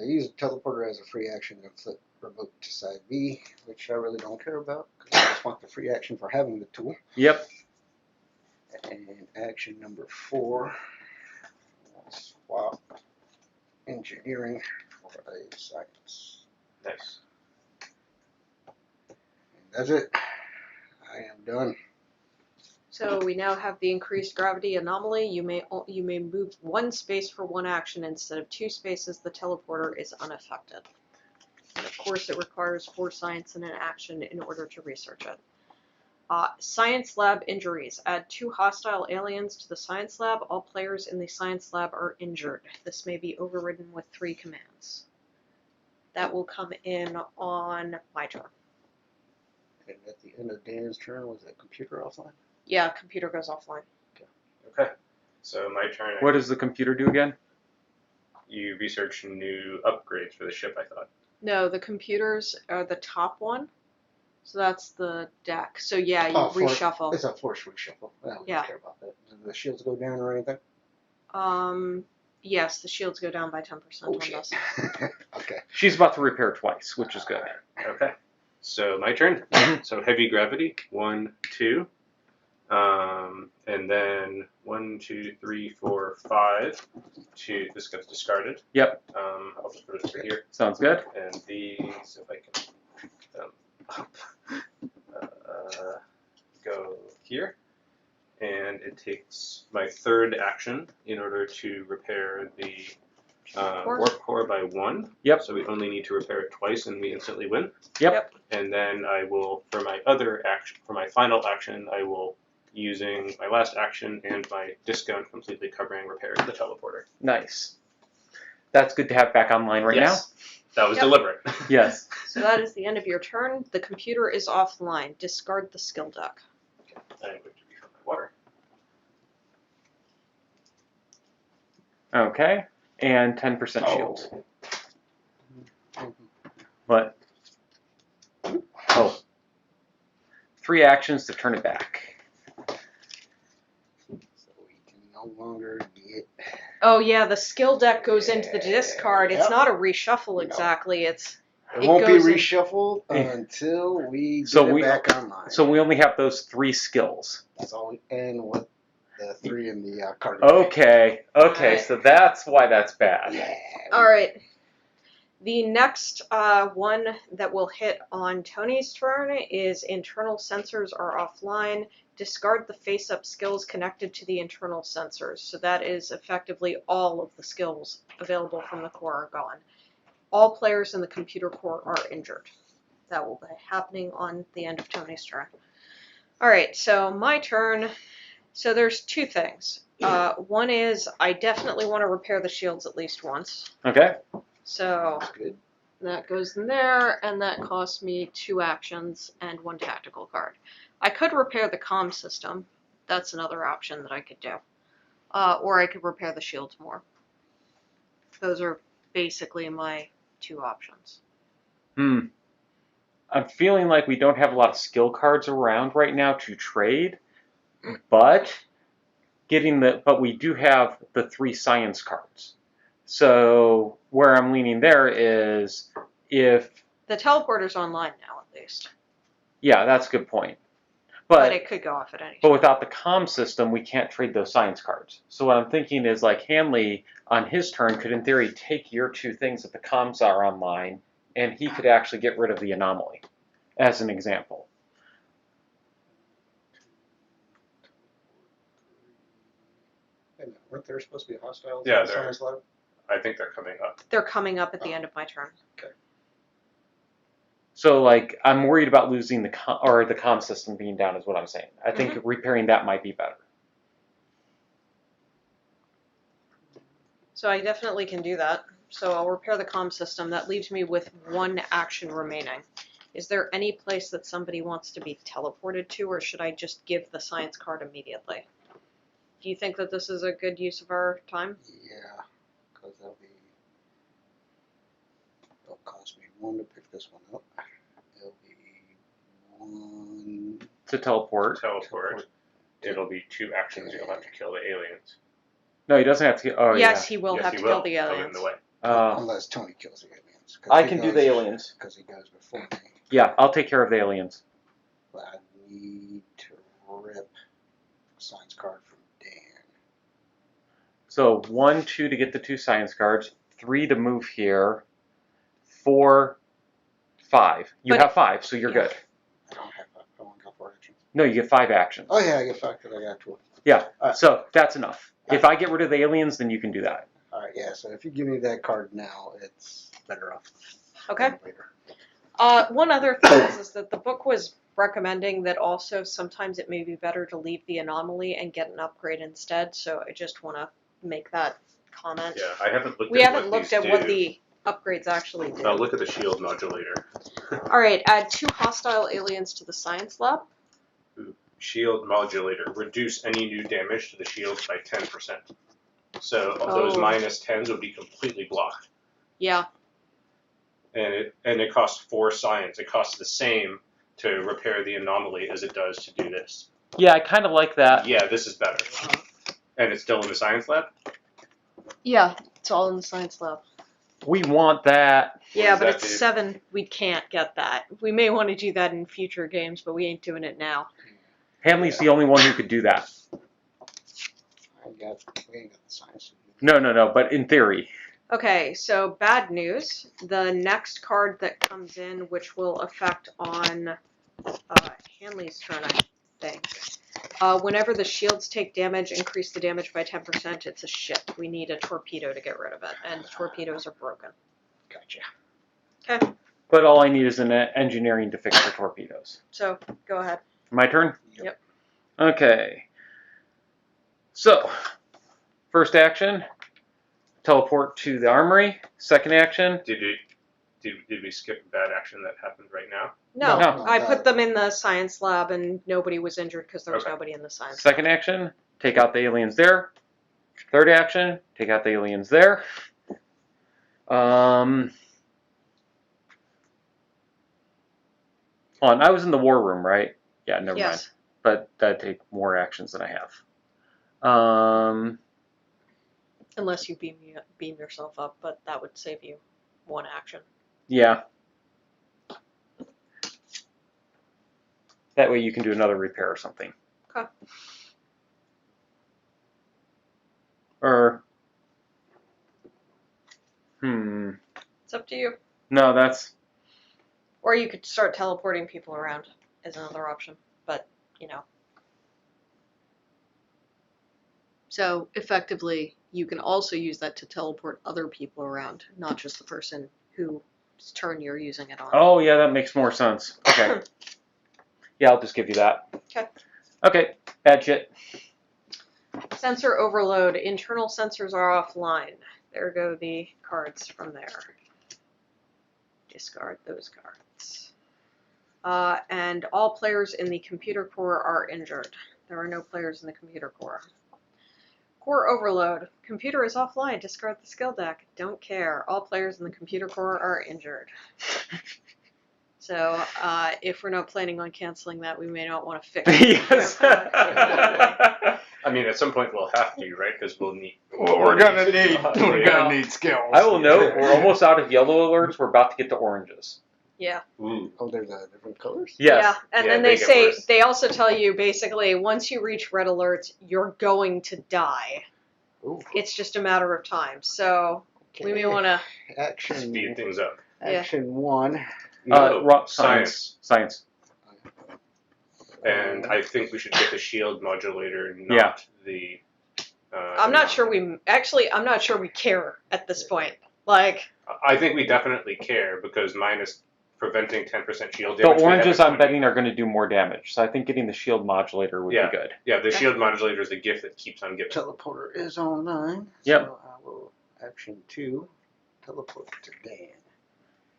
Use a teleporter as a free action and flip remote to side B, which I really don't care about because I just want the free action for having the tool. Yep. And action number 4, I'll swap engineering for a science. Nice. And that's it. I am done. So we now have the increased gravity anomaly. You may move 1 space for 1 action instead of 2 spaces. The teleporter is unaffected. And of course, it requires 4 science and an action in order to research it. Science lab injuries. Add 2 hostile aliens to the science lab. All players in the science lab are injured. This may be overridden with 3 commands. That will come in on my turn. And at the end of Dan's turn, was that computer offline? Yeah, computer goes offline. Okay. So my turn. What does the computer do again? You research new upgrades for the ship, I thought. No, the computers are the top one. So that's the deck. So yeah, you Oh, reshuffle. It's a force reshuffle. I don't Yeah. care about that. Do the shields go down or anything? Yes, the shields go down by 10% Oh, on shit. this. Okay. She's about to repair twice, which is good. Okay. So my turn. So heavy gravity, 1, 2. And then 1, 2, 3, 4, 5. This gets discarded. Yep. I'll just put it over here. Sounds good. And these, if I can pick them up, go here. And it takes my third action in order to repair the warp core by 1. Yep. So we only need to repair it twice, and we instantly win. Yep. And then I will, for my other action, for my final action, I will, using my last action and my discount, completely covering repair the teleporter. Nice. That's good to have back online right Yes. That was deliberate. now. Yes. So that is the end of your turn. The computer is offline. Discard the skill deck. I'm going to refill my water. Okay. And 10% shield. What? Oh. 3 actions to turn it back. So we can no longer get. Oh yeah, the skill deck goes into the discard. It's Yep. not a reshuffle exactly. It It won't be goes in- reshuffled until we So get we- it back online. So we only have those 3 skills. That's all. And what the 3 in the card. Okay. Okay. Alright. So that's why that's bad. Yeah. All right. The next one that will hit on Tony's turn is internal sensors are offline. Discard the face-up skills connected to the internal sensors. So that is effectively all of the skills available from the core are gone. All players in the computer core are injured. That will be happening on the end of Tony's turn. All right, so my turn. So there's 2 things. One is I definitely want to repair the shields at least once. Okay. So That's good. that goes in there, and that costs me 2 actions and 1 tactical card. I could repair the comm system. That's another option that I could do. Or I could repair the shields more. Those are basically my 2 options. I'm feeling like we don't have a lot of skill cards around right now to trade, but we do have the 3 science cards. So where I'm leaning there is if The teleporter's online now, at least. yeah, that's a good point. But it could go off at any But time. without the comm system, we can't trade those science cards. So what I'm thinking is like Hanley on his turn could in theory take your 2 things that the comms are online, and he could actually get rid of the anomaly, as an example. And weren't there supposed to be hostiles? Yeah, in the there- science lab? I think they're coming up. They're coming up at the end of my turn. So like I'm worried about losing the comm system being down is what I'm saying. I think repairing that might be better. So I definitely can do that. So I'll repair the comm system. That leaves me with 1 action remaining. Is there any place that somebody wants to be teleported to, or should I just give the science card immediately? Do you think that this is a good use of our time? Yeah, because it'll cost me 1 to pick this one up. It'll be 1. To teleport. Teleport. It'll be 2 actions. You'll have to kill the aliens. No, he doesn't have to. Oh Yes, he will Yes, have he to will. kill the They'll aliens. in the way. yeah. Unless Tony kills the aliens. I can do the aliens. Because he goes before me. Yeah, I'll take care of the aliens. But I need to rip science card from Dan. So 1, 2 to get the 2 science cards, 3 to move here, 4, 5. You But- have 5, so you're yeah. good. I don't have. I only got 4 actions. No, you get 5 actions. Oh yeah, I get 5 because I got 2. Yeah, Alright. so that's enough. If I get rid of the aliens, then you can do that. All right, yeah. So if you give me that card now, it's better off. Okay. Later. One other thing is that the book was recommending that also sometimes it may be better to leave the anomaly and get an upgrade instead. So I just want to make that comment. Yeah, I haven't looked We at haven't what looked these at do. what the upgrades actually do. I'll look at the shield modulator. All right, add 2 hostile aliens to the science lab. Shield modulator. Reduce any new damage to the shields by 10%. So those -10s would be completely blocked. Yeah. And it costs 4 science. It costs the same to repair the anomaly as it does to do this. Yeah, I kind of like that. Yeah, this is better. And it's still in the science lab? Yeah, it's all in the science lab. We want that. Yeah, does but that it's do? 7. We can't get that. We may want to do that in future games, but we ain't doing it now. Hanley's the only one who could do that. We ain't got the science. No, but in theory. Okay, so bad news. The next card that comes in, which will affect on Hanley's turn, I think. Whenever the shields take damage, increase the damage by 10%. It's a ship. We need a torpedo to get rid of it, and torpedoes are broken. Gotcha. Okay, But all I need is an engineering to fix the torpedoes. so go ahead. My turn? Yep. Okay. So, first action, teleport to the armory. Second action, Did we skip a bad action that happened right now? No, No. I put them in the science lab, and nobody was injured because there was Okay. nobody in the science second action, take out the aliens there. Third action, take out the aliens there. Hold on, I was in the war room, right? Yeah, never mind. Yes. But that'd take more actions than I have. Unless you beam yourself up, but that would save you 1 action. Yeah. That way you can do another repair or something. Okay. Or, It's up to you. no, that's, Or you could start teleporting people around as another option, but, you know. So, effectively, you can also use that to teleport other people around, not just the person whose turn you're using it on. oh yeah, that makes more sense. Okay. Yeah, I'll just give you that. Okay. Okay, bad shit. Sensor overload. Internal sensors are offline. There go the cards from there. Discard those cards. And all players in the computer core are injured. There are no players in the computer core. Core overload. Computer is offline. Discard the skill deck. Don't care. All players in the computer core are injured. So, if we're not planning on canceling that, we may not want to fix it. Yes. I mean, at some point we'll have to, right? Because we'll need. We're gonna need skills. I will note, we're almost out of yellow alerts. We're about to get to oranges. Yeah. Ooh. Oh, there's different colors? Yes. Yeah, and Yeah, then they they get say, worse. they also tell you basically, once you reach red alerts, you're going to die. Ooh. It's just a matter of time. So, we may want to. Action. Speed things up. Action 1. Science. Science. Science. And I think we should get the shield modulator, not Yeah. the. I'm not sure I'm not sure we care at this point. Like, I think we definitely care because mine is preventing 10% shield The damage. We oranges, have a I'm 20. betting, are going to do more damage. So I think getting the shield modulator would Yeah. be good. Yeah, the Okay. shield modulator is the gift that keeps on giving. Teleporter is online. Yep. So I will action 2. Teleport to Dan.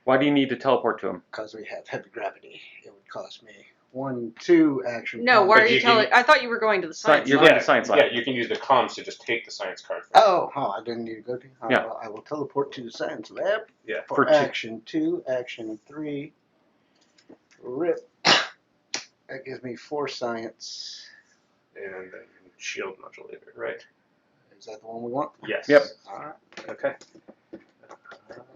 Why do you need to teleport to him? Because we have heavy gravity. It would cost me 1, 2 action. no, points. why are But you you telling? can- I thought you were going to the science You're lab. going to science lab. Yeah, you can use the comms to just take the science card. From Oh, I didn't need to go to. Yeah. I will teleport to the science lab. Yeah. For For two. action 2, action 3. Rip. That gives me 4 science. And then shield modulator, right? Is that the one we want? Yes. Yep. Alright. Okay.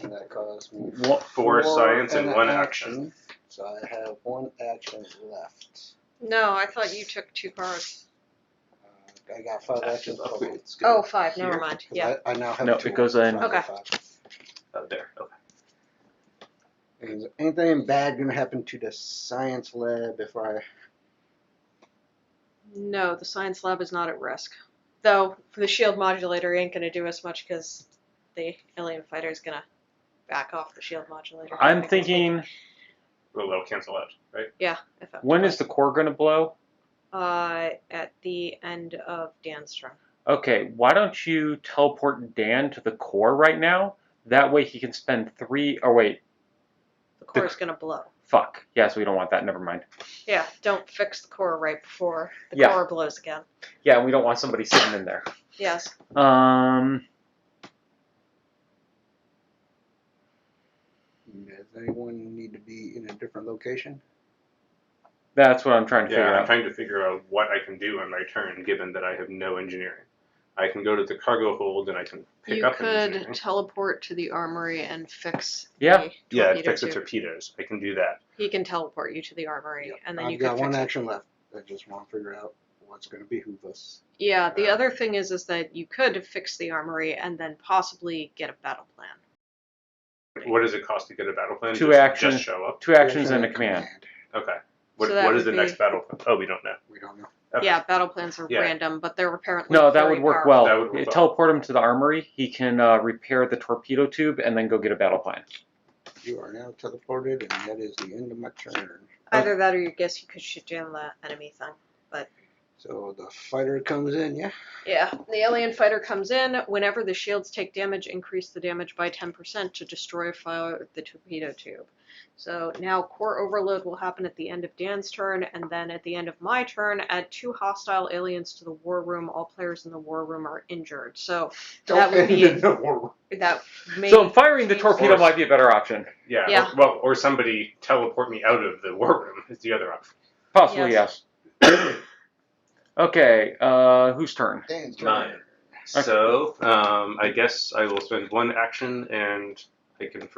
And that costs me 4 science and an 1 action. So I have 1 action left. No, I thought you took 2 cards. I got 5 actions. Oh, 5. Never mind. Yeah. I now have No, 2. it goes in. Okay. Oh, there. Okay. Is anything bad going to happen to the science lab if I... No, the science lab is not at risk. Though the shield modulator ain't going to do us much because the alien fighter is going to back off the shield modulator. I'm thinking, Well, they'll cancel out, right? Yeah. when is the core going to blow? At the end of Dan's turn. Okay, why don't you teleport Dan to the core right now? That way he can spend 3... Oh, wait. The core is going to blow. Fuck. Yes, we don't want that. Never mind. Yeah, don't fix the core right before the Yeah. core blows again. Yeah, we don't want somebody sitting in there. Yes. Does anyone need to be in a different location? That's what I'm trying to figure Yeah, I'm out. trying to figure out what I can do on my turn, given that I have no engineering. I can go to the cargo hold and I can pick You up could engineering. teleport to the armory and fix Yeah. the Yeah, torpedo fix the tube. torpedoes. I can do that. He can teleport you to the armory, and then you I've can got one fix it. action left. I just want to figure out what's going to behoove us. Yeah, the other thing is that you could fix the armory and then possibly get a battle plan. What does it cost to get a battle plan? Two just, actions. Just show up. Two actions and a command. Okay. What, So that what is would the next be- battle plan? Oh, we don't know. We don't know. Okay. Yeah, battle plans are Yeah. random, but they're apparently No, that very would work powerful. well. That would work well. Teleport him to the armory. He can repair the torpedo tube and then go get a battle plan. You are now teleported, and that is the end of my turn. Either that or you guess you could shoot down the enemy thing. So the fighter comes in, yeah? Yeah, the alien fighter comes in. Whenever the shields take damage, increase the damage by 10% to destroy or fire the torpedo tube. So now core overload will happen at the end of Dan's turn, and then at the end of my turn, add 2 hostile aliens to the war room. All players in the war room are injured. So that would be that. May So firing the change- torpedo Or- might be a better option. Yeah. Yeah. Or somebody teleport me out of the war room is the other option. Possibly, yes. Okay, whose turn? Dan's turn. Mine. So I guess I will spend 1 action, and I can.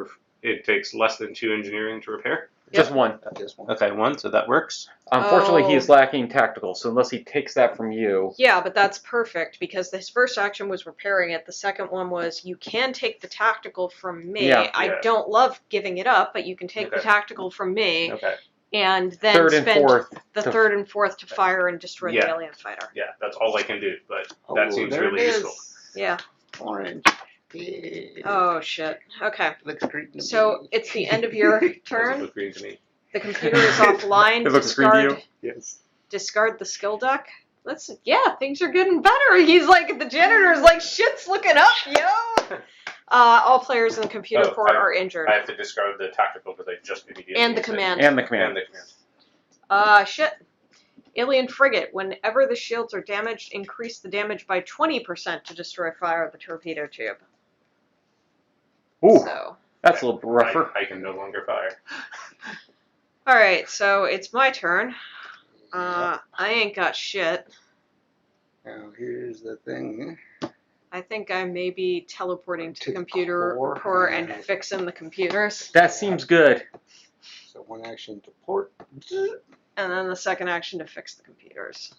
It takes less than 2 engineering to repair. Just one. Just one. Okay, 1. So that works. Unfortunately, he Oh. is lacking tactical, so unless he takes that from you. Yeah, but that's perfect because his first action was repairing it. The second one was you can take the tactical from me. Yeah. I Yeah. don't love giving it up, but you can take the Okay. tactical from me Okay. and then Third and spend fourth. the to- third and fourth to fire and destroy the Yeah. alien fighter. Yeah, that's all I can do, but Oh, that seems there really it is. useful. Yeah. Orange. Yeah. Oh shit. Okay. Looks green to So me. it's the end of your Doesn't turn. look green to me. The computer is offline. It looks green to you? Yes. Discard the skill deck. Things are getting better. He's like, the janitor's like, shit's looking up, yo. All players in the computer Oh, core are injured. I have to discard the tactical because I just immediately And the used it. command. And the And command. the command. Shit. Alien frigate. Whenever the shields are damaged, increase the damage by 20% to destroy fire the torpedo tube. Ooh, So, that's a little rougher. I can no longer fire. all right. So it's my turn. I ain't got shit. Now here's the thing. I think I may be teleporting to To the computer core. core and fixing the computers. That seems good. So 1 action to port. And then the second action to fix the computers.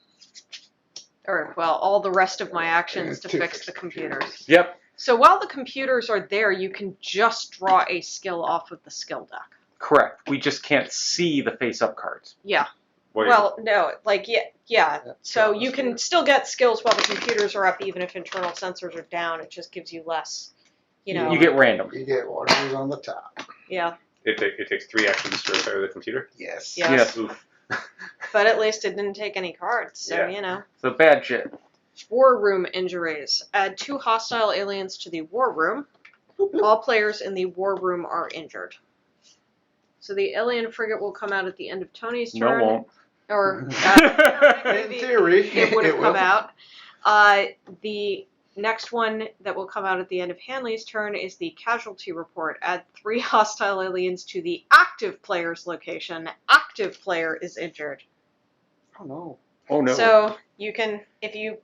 Or, well, all the rest of my actions to fix the computers. Yep. So while the computers are there, you can just draw a skill off of the skill deck. Correct. We just can't see the face-up cards. Yeah. What Well, no, like, yeah. Yeah, So yeah, you can still get skills while the computers are up, even if internal sensors are down. It just gives you less, you know. You get random. You get whatever's on the top. Yeah. it takes 3 actions to repair the computer. Yes. Yeah. Yes. Oof. But at least it didn't take any cards, so, Yeah. you know. So bad shit. War room injuries. Add 2 hostile aliens to the war room. All players in the war room are injured. So the alien frigate will come out at the end of Tony's No, turn. it won't. Or In maybe theory, it would have will. come out. The next one that will come out at the end of Hanley's turn is the casualty report. Add 3 hostile aliens to the active player's location. Active player is injured. Oh no. Oh no. So you can, if you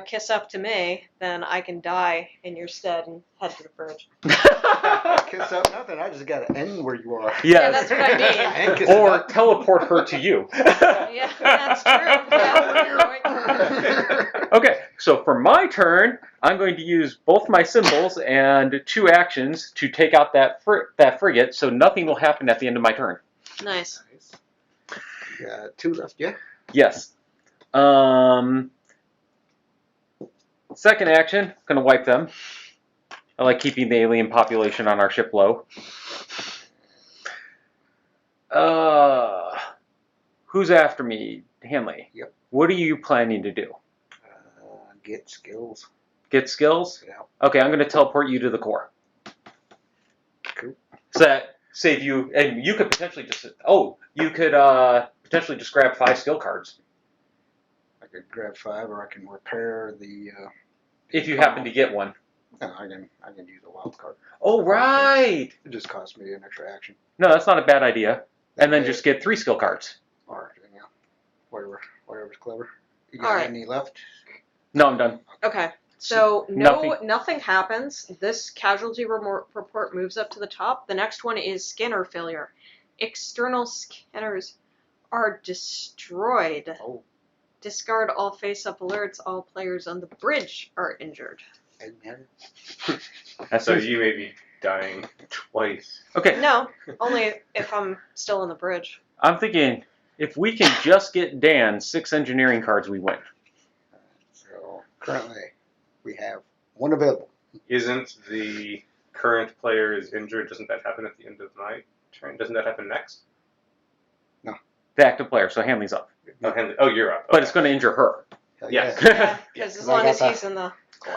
kiss up to me, then I can die in your stead and head to the bridge. Kiss up nothing. I just gotta end where you are. Yeah, that's what I mean. And kiss Or up. teleport her to you. Yeah, that's true. Yeah. Okay, so for my turn, I'm going to use both my symbols and 2 actions to take out that frigate, so nothing will happen at the end of my turn. Nice. Got 2 left, yeah? Yes. Second action, gonna wipe them. I like keeping the alien population on our ship low. Who's after me? Hanley. Yep. What are you planning to do? Get skills. Get skills? Yeah. Okay, I'm gonna teleport you to the core. Cool. So that save you, and you could potentially potentially just grab 5 skill cards. I could grab 5, or I can repair the. If you happen to get one. No, I can use a wild card. Oh, right! It just costs me an extra action. No, that's not a bad idea. And then Okay. just get 3 skill cards. Or yeah, whatever's clever. You All got right. any left? No, I'm done. Okay. So Nothing. nothing happens. This casualty report moves up to the top. The next one is scanner failure. External scanners are destroyed. Oh. Discard all face-up alerts. All players on the bridge are injured. Amen. So you may be dying twice. Okay, No, only if I'm still on the bridge. I'm thinking if we can just get Dan 6 engineering cards, we win. So currently, we have one available. Isn't the current player is injured? Doesn't that happen at the end of my turn? Doesn't that happen next? The active player, so Hanley's up. Oh, Henley. Oh, you're up. But it's going to injure her. Hell Yes. Yeah, because as And I long got as that. he's in the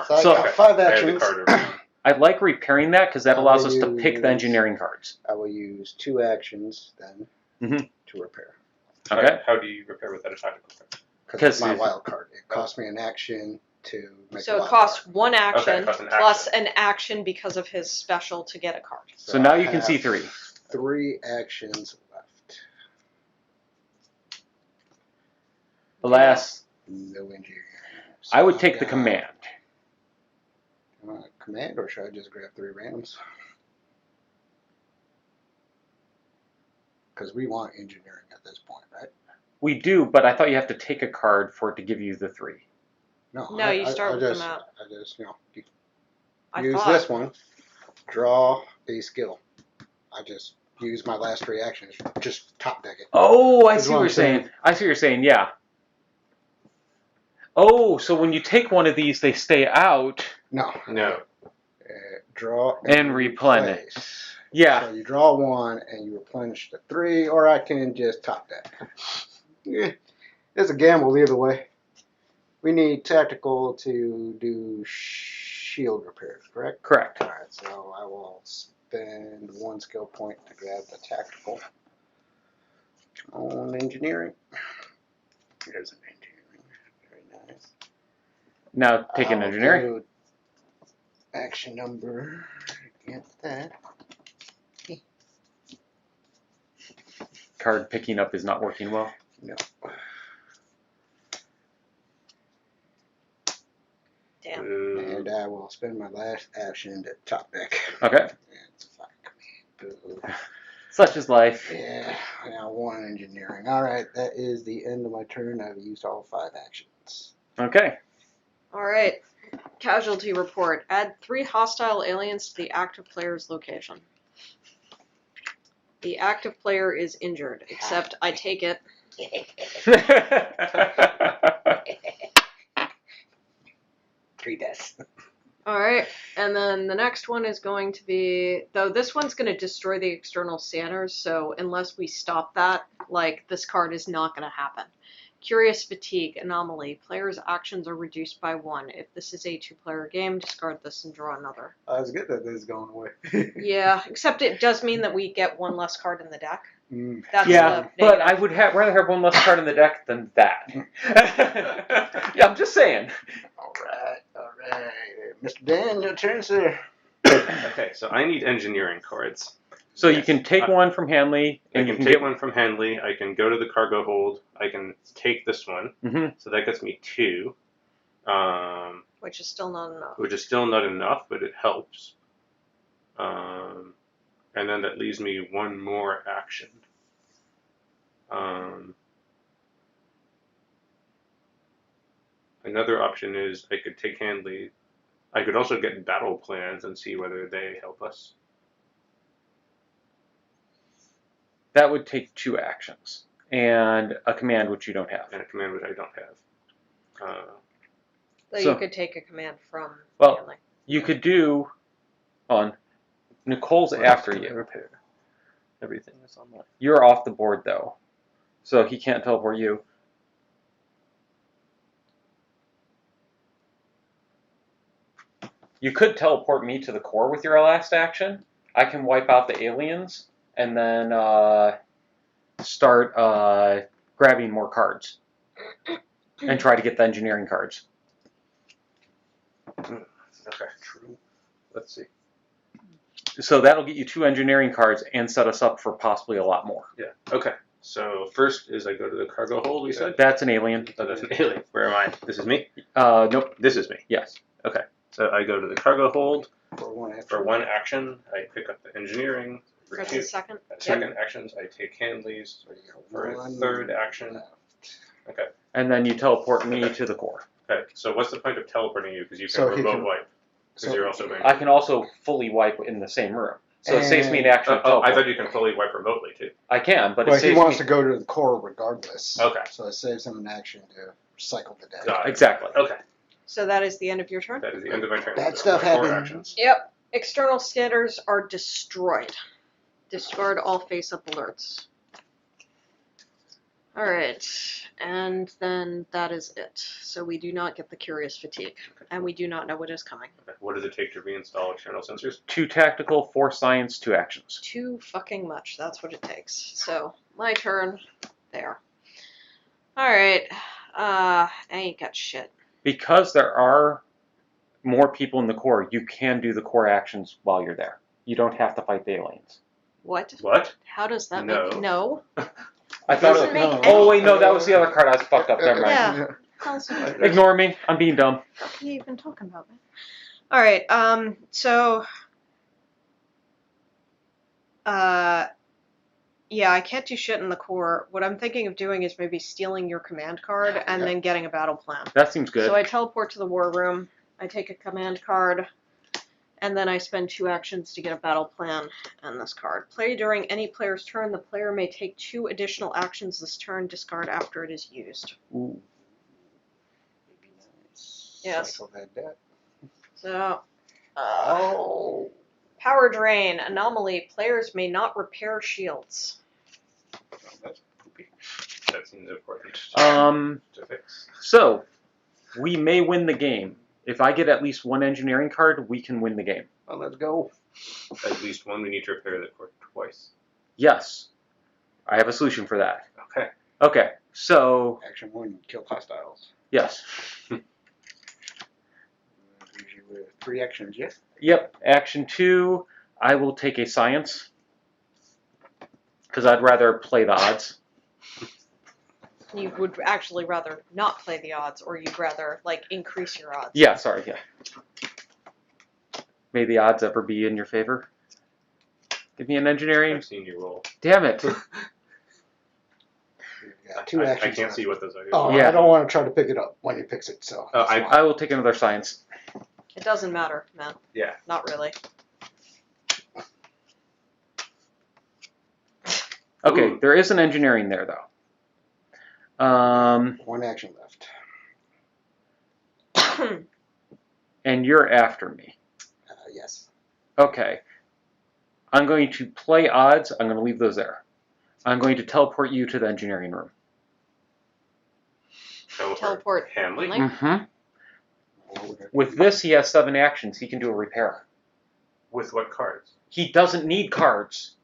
So I So- got 5 I have the actions. card over. I'd like repairing that because that How allows do us to you pick the use- engineering cards. I will use 2 actions then Mhm. to repair. Okay. How do you repair without a tactical card? Because it's my Because- wild card. It costs me an action to make a So it wild costs card. one action it costs an plus action. an action because of his special to get a card. So now you I can see have 3. 3 actions left. The last, No engineering. So I would take the got- command. Command, or should I just grab 3 randoms? Because we want engineering at this point, right? We do, but I thought you have to take a card for it to give you the 3. No, you start with just, them out. I just, I use thought. this one, draw a skill. I just use my last 3 actions, just top deck it. Oh, I Is see what what I'm you're saying. I see what you're saying, yeah. Oh, so when you take one of these, they stay out. No. No. Draw And replenish. replace. Yeah. So you draw 1 and you replenish the 3, or I can just top deck. Yeah, it's a gamble either way. We need tactical to do shield repairs, correct? Correct. Alright, so I will spend 1 skill point to grab the tactical on engineering. There's an engineering. Very nice. Now take an I'll engineering. do action number. Get that. Card picking up is not working well. No. Damn. And I will spend my last action to top deck. Okay. It's a fire command. Boo. Such is life. Yeah, now 1 engineering. Alright, that is the end of my turn. I've used all 5 actions. Okay. All right. Casualty report. Add 3 hostile aliens to the active player's location. The active player is injured, except I take it. 3 deaths. All right. And then the next one is going to be, though this one's going to destroy the external scanners, so unless we stop that, like, this card is not going to happen. Curious Fatigue Anomaly. Players' actions are reduced by 1. If this is a 2-player game, discard this and draw another. It's good that this is going away. Yeah, except it does mean that we get 1 less card in the deck. Mm. That's Yeah, the but negative. I would rather have 1 less card in the deck than that. Yeah, I'm just saying. Alright. Mr. Dan, your turn, sir. Okay, so I need engineering cards. So you can take one from Hanley, I and you can can take get one from Henley. I can go to the cargo hold. I can take this one. Mhm. So that gets me 2, Which is still not enough. which is still not enough, but it helps. And then that leaves me 1 more action. Another option is I could take Handley. I could also get battle plans and see whether they help us. That would take 2 actions and a command which you don't have. And a command which I don't have. So So- you could take a command from Well, Hanley. You could do on Nicole's after you. Repair. Everything is online. You're off the board though, so he can't teleport you. You could teleport me to the core with your last action. I can wipe out the aliens and then start grabbing more cards and try to get the engineering cards. Okay, true. Let's see. So that'll get you 2 engineering cards and set us up for possibly a lot more. Yeah. Okay. So first is I go to the cargo hold. We said That's an alien. oh, that's an alien. Where am I? This is me. Nope. This is me. Yes. So I go to the cargo hold. For one action. For one action, I pick up the engineering. For That's two the second. second actions, I take Handleys. So you got For a one third action. left. And then you teleport me to the core. Okay, so what's the point of teleporting you? Because you can So he remote can- wipe. Because So you're also going I can also fully wipe in the same room. So it saves me an action. to I teleport. thought you can fully wipe remotely too. I can, but it But he saves wants me. to go to the core regardless. Okay. So it saves him an action to cycle the deck. Got it. Exactly. Okay, So that is the end of your turn? that is the end of my turn. Bad So stuff my four happened. actions. Yep. External scanners are destroyed. Discard all face-up alerts. Alright, and then that is it. So we do not get the Curious Fatigue, and we do not know what is coming. Okay. What does it take to reinstall external sensors? 2 tactical, 4 science, 2 actions. Too fucking much. That's what it takes. So, my turn. There. Alright. I ain't got shit. Because there are more people in the core, you can do the core actions while you're there. You don't have to fight the aliens. What? What? How does that No. make... No? I thought Doesn't it make was, any- oh wait, no, that was the other card. I was fucked up. Never mind. Yeah. How's that? Ignore me. I'm being dumb. What are you even talking about, man? Alright, so... yeah, I can't do shit in the core. What I'm thinking of doing is maybe stealing your command card and Yeah. then getting a battle plan. That seems good. So I teleport to the war room, I take a command card, and then I spend 2 actions to get a battle plan and this card. Play during any player's turn. The player may take 2 additional actions this turn, discard after it is used. Ooh. Yes. Cycle that deck. So, Oh. power drain, anomaly, players may not repair shields. That's poopy. That seems important to fix. So, we may win the game. If I get at least 1 engineering card, we can win the game. Well, let's go. At least one, we need to repair the core twice. Yes. I have a solution for that. Okay. Okay, so, Action 1, kill hostiles. yes. Leaves you with 3 actions, yeah? Yep, action 2, I will take a science. Because I'd rather play the odds. You would actually rather not play the odds, or you'd rather, like, increase your odds. Yeah, sorry, yeah. May the odds ever be in your favor. Give me an engineering. I've seen you roll. Damn it. You've got 2 I actions. can't left. see what those are. Oh, Yeah. I don't want to try to pick it up when he picks it, so. Oh, that's fine. I will take another science. It doesn't matter, man. Yeah. Not really. Okay, Ooh. there is an engineering there, though. 1 action left. And you're after me. Yes. Okay. I'm going to play odds. I'm going to leave those there. I'm going to teleport you to the engineering room. Teleport. Hanley? Hanley? Mm-hmm. Well, With this, he has 7 actions. He can do a repair. With what cards? He doesn't need cards.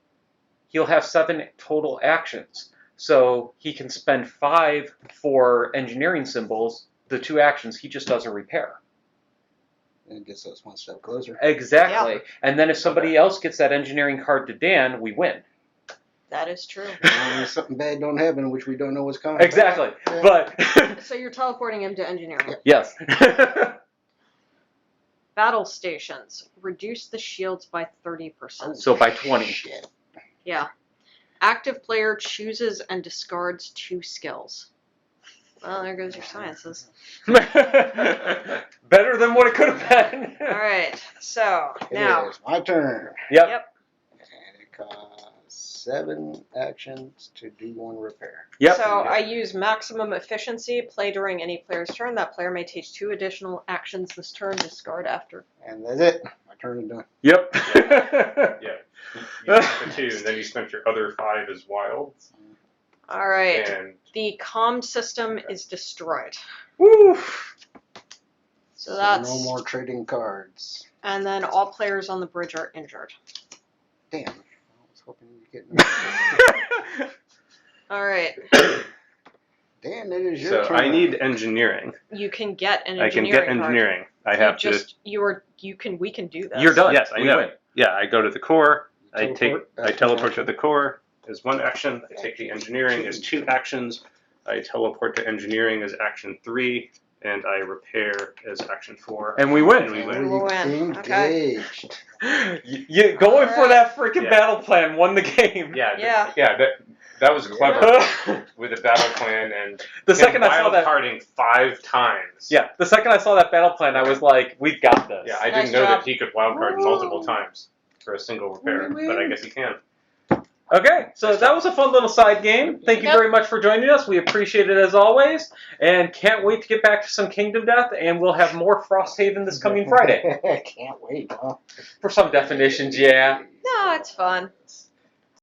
He'll have 7 total actions. So he can spend 5 for engineering symbols. The 2 actions, he just does a repair. And it gets us 1 step closer. Exactly. Yeah. And then if somebody else gets that engineering card to Dan, we win. That is true. Only something bad don't happen, which we don't know what's coming. Exactly. Yeah. But, So you're teleporting him to engineering. yes. Battle stations. Reduce the shields by 30%. So by 20. Shit. Yeah. Active player chooses and discards 2 skills. Well, there goes your sciences. Better than what it could have been. Alright, so, now. It's my turn. Yep. Yep. And it costs 7 actions to do 1 repair. Yep. So I use maximum efficiency. Play during any player's turn. That player may take 2 additional actions this turn. Discard after. And that's it. My turn is done. Yep. Yeah. You spent the 2, and then you spent your other 5 as wilds. Alright. And The comm system is destroyed. Woo. So that's. no more trading cards. And then all players on the bridge are injured. Damn. I was hoping you'd get Alright. Dan, it is your so turn. I need engineering. You can get an I can engineering get card. engineering. I You have just we can do this. You're done. Yes, I We know. win. Yeah, I go to the core. I Teleport. teleport to the core as 1 action. I take the engineering as 2 actions. I teleport to engineering as action 3, and I repair as action 4. And we win. And we win. And We'll win. Okay. engaged. You going for Alright. that freaking Yeah. battle plan won the game. Yeah. That was clever with the battle plan and The him second I saw wild that, carding 5 times. yeah, the second I saw that battle plan, I was like, "We've got this." Yeah, I Nice didn't know job. that he could wild card multiple Ooh. times for a single repair, but I guess he can. Okay, so that was a fun little side game. Thank you Yep. very much for joining us. We appreciate it as always, and can't wait to get back to some Kingdom Death, and we'll have more Frosthaven this coming Friday. Can't wait, huh? For some definitions, yeah. No, it's fun.